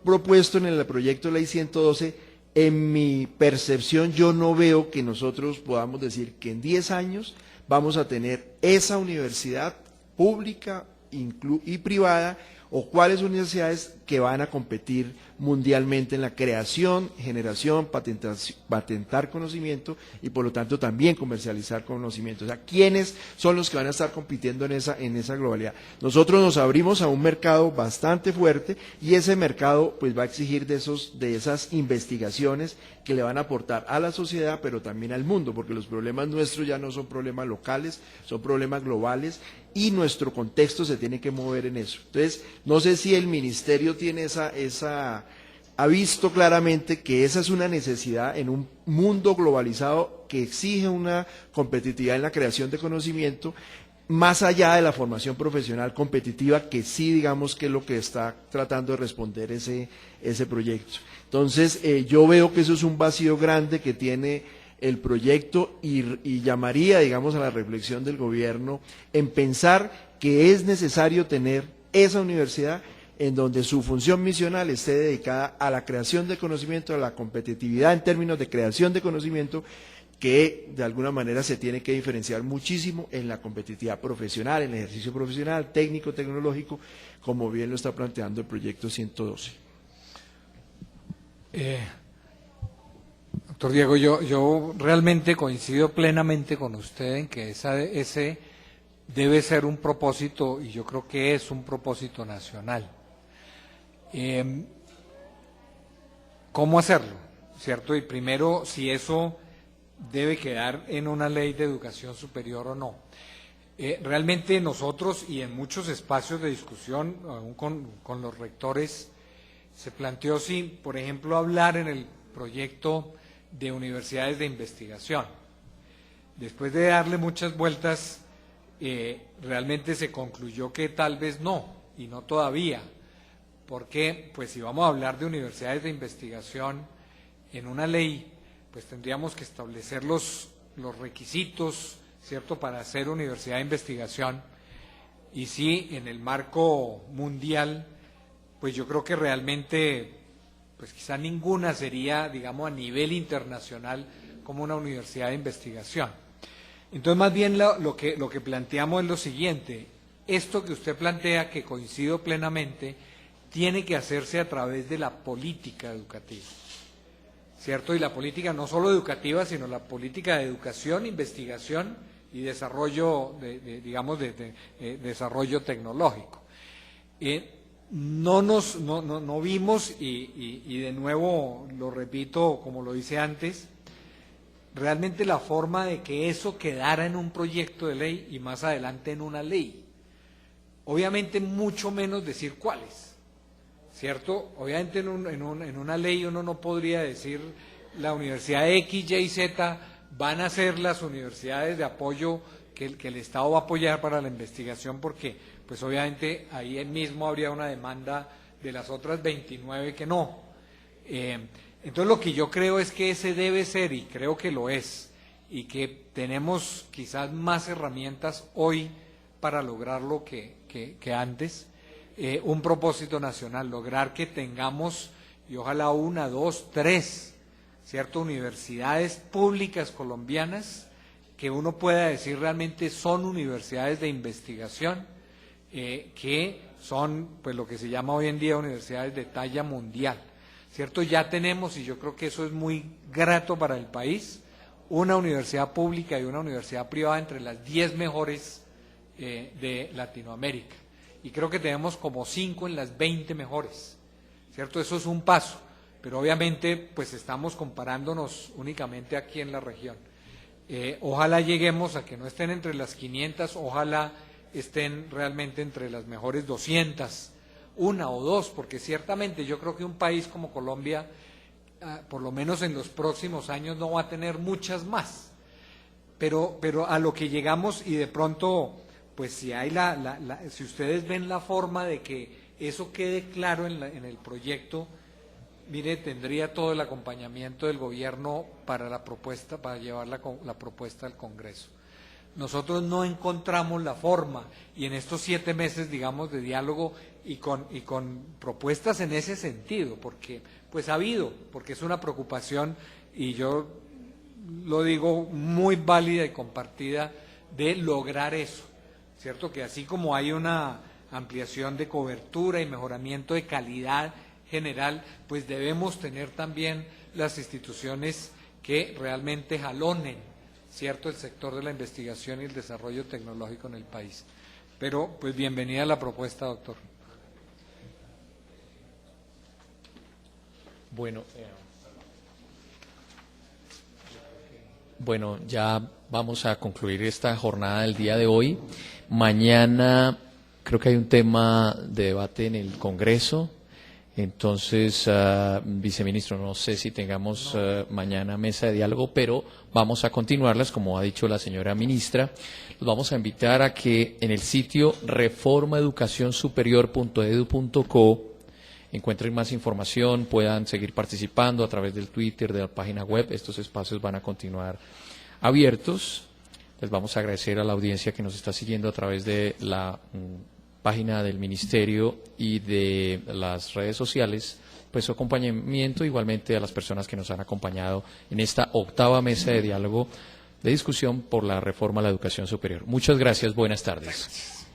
propuesto en el proyecto de ley 112, en mi percepción, yo no veo que nosotros podamos decir que en 10 años vamos a tener esa universidad pública y privada, o cuáles universidades que van a competir mundialmente en la creación, generación, patentar conocimiento y por lo tanto también comercializar conocimiento. O sea, ¿quiénes son los que van a estar compitiendo en esa globalidad? Nosotros nos abrimos a un mercado bastante fuerte y ese mercado pues va a exigir de esas investigaciones que le van a aportar a la sociedad, pero también al mundo, porque los problemas nuestros ya no son problemas locales, son problemas globales y nuestro contexto se tiene que mover en eso. Entonces, no sé si el ministerio tiene ha visto claramente que esa es una necesidad en un mundo globalizado que exige una competitividad en la creación de conocimiento, más allá de la formación profesional competitiva, que sí, digamos, que es lo que está tratando de responder ese proyecto. Entonces, yo veo que eso es un vacío grande que tiene el proyecto y llamaría, digamos, a la reflexión del gobierno en pensar que es necesario tener esa universidad en donde su función misional esté dedicada a la creación de conocimiento, a la competitividad en términos de creación de conocimiento, que de alguna manera se tiene que diferenciar muchísimo en la competitividad profesional, en el ejercicio profesional, técnico, tecnológico, como bien lo está planteando el proyecto 112. Doctor Diego, yo realmente coincido plenamente con usted en que ese debe ser un propósito, y yo creo que es un propósito nacional. ¿Cómo hacerlo? ¿Cierto? Y primero, si eso debe quedar en una ley de educación superior o no. Realmente nosotros y en muchos espacios de discusión, aún con los rectores, se planteó si, por ejemplo, hablar en el proyecto de universidades de investigación. Después de darle muchas vueltas, realmente se concluyó que tal vez no, y no todavía, porque pues si vamos a hablar de universidades de investigación en una ley, pues tendríamos que establecer los requisitos, ¿cierto?, para ser universidad de investigación, y sí, en el marco mundial, pues yo creo que realmente, pues quizá ninguna sería, digamos, a nivel internacional como una universidad de investigación. Entonces, más bien lo que planteamos es lo siguiente: esto que usted plantea, que coincido plenamente, tiene que hacerse a través de la política educativa, ¿cierto? Y la política no solo educativa, sino la política de educación, investigación y desarrollo, desarrollo tecnológico. No vimos, y de nuevo lo repito como lo hice antes, realmente la forma de que eso quedara en un proyecto de ley y más adelante en una ley. Obviamente mucho menos decir cuáles, ¿cierto? Obviamente en una ley uno no podría decir la universidad X, Y, Z van a ser las universidades de apoyo que el Estado va a apoyar para la investigación, porque pues obviamente ahí mismo habría una demanda de las otras 29 que no. Entonces lo que yo creo es que ese debe ser, y creo que lo es, y que tenemos quizás más herramientas hoy para lograrlo que antes, un propósito nacional, lograr que tengamos, y ojalá 1, 2, 3, ¿cierto?, universidades públicas colombianas que uno pueda decir realmente son universidades de investigación, que son pues lo que se llama hoy en día universidades de talla mundial, ¿cierto? Ya tenemos, y yo creo que eso es muy grato para el país, una universidad pública y una universidad privada entre las 10 mejores de Latinoamérica, y creo que tenemos como 5 en las 20 mejores, ¿cierto? Eso es un paso, pero obviamente pues estamos comparándonos únicamente aquí en la región. Ojalá lleguemos a que no estén entre las 500, ojalá estén realmente entre las mejores 200, 1 o 2, porque ciertamente yo creo que un país como Colombia, por lo menos en los próximos años, no va a tener muchas más. Pero a lo que llegamos, y de pronto, pues si hay si ustedes ven la forma de que eso quede claro en el proyecto, mire, tendría todo el acompañamiento del gobierno para la propuesta, para llevar la propuesta al Congreso. Nosotros no encontramos la forma, y en estos 7 meses, digamos, de diálogo y con propuestas en ese sentido, porque pues ha habido, porque es una preocupación, y yo lo digo muy válida y compartida, de lograr eso, ¿cierto? Que así como hay una ampliación de cobertura y mejoramiento de calidad general, pues debemos tener también las instituciones que realmente jalonen, ¿cierto?, el sector de la investigación y el desarrollo tecnológico en el país. Pero, pues bienvenida a la propuesta, doctor. Bueno, ya vamos a concluir esta jornada del día de hoy. Mañana creo que hay un tema de debate en el Congreso. Entonces, viceministro, no sé si tengamos mañana mesa de diálogo, pero vamos a continuarlas, como ha dicho la señora ministra. Los vamos a invitar a que en el sitio reformaeducacionsuperior.edu.co encuentren más información, puedan seguir participando a través del Twitter, de la página web. Estos espacios van a continuar abiertos. Les vamos a agradecer a la audiencia que nos está siguiendo a través de la página del Ministerio y de las redes sociales, pues su acompañamiento, igualmente a las personas que nos han acompañado en esta 8ª mesa de diálogo de discusión por la reforma a la educación superior. Muchas gracias, buenas tardes. Gracias.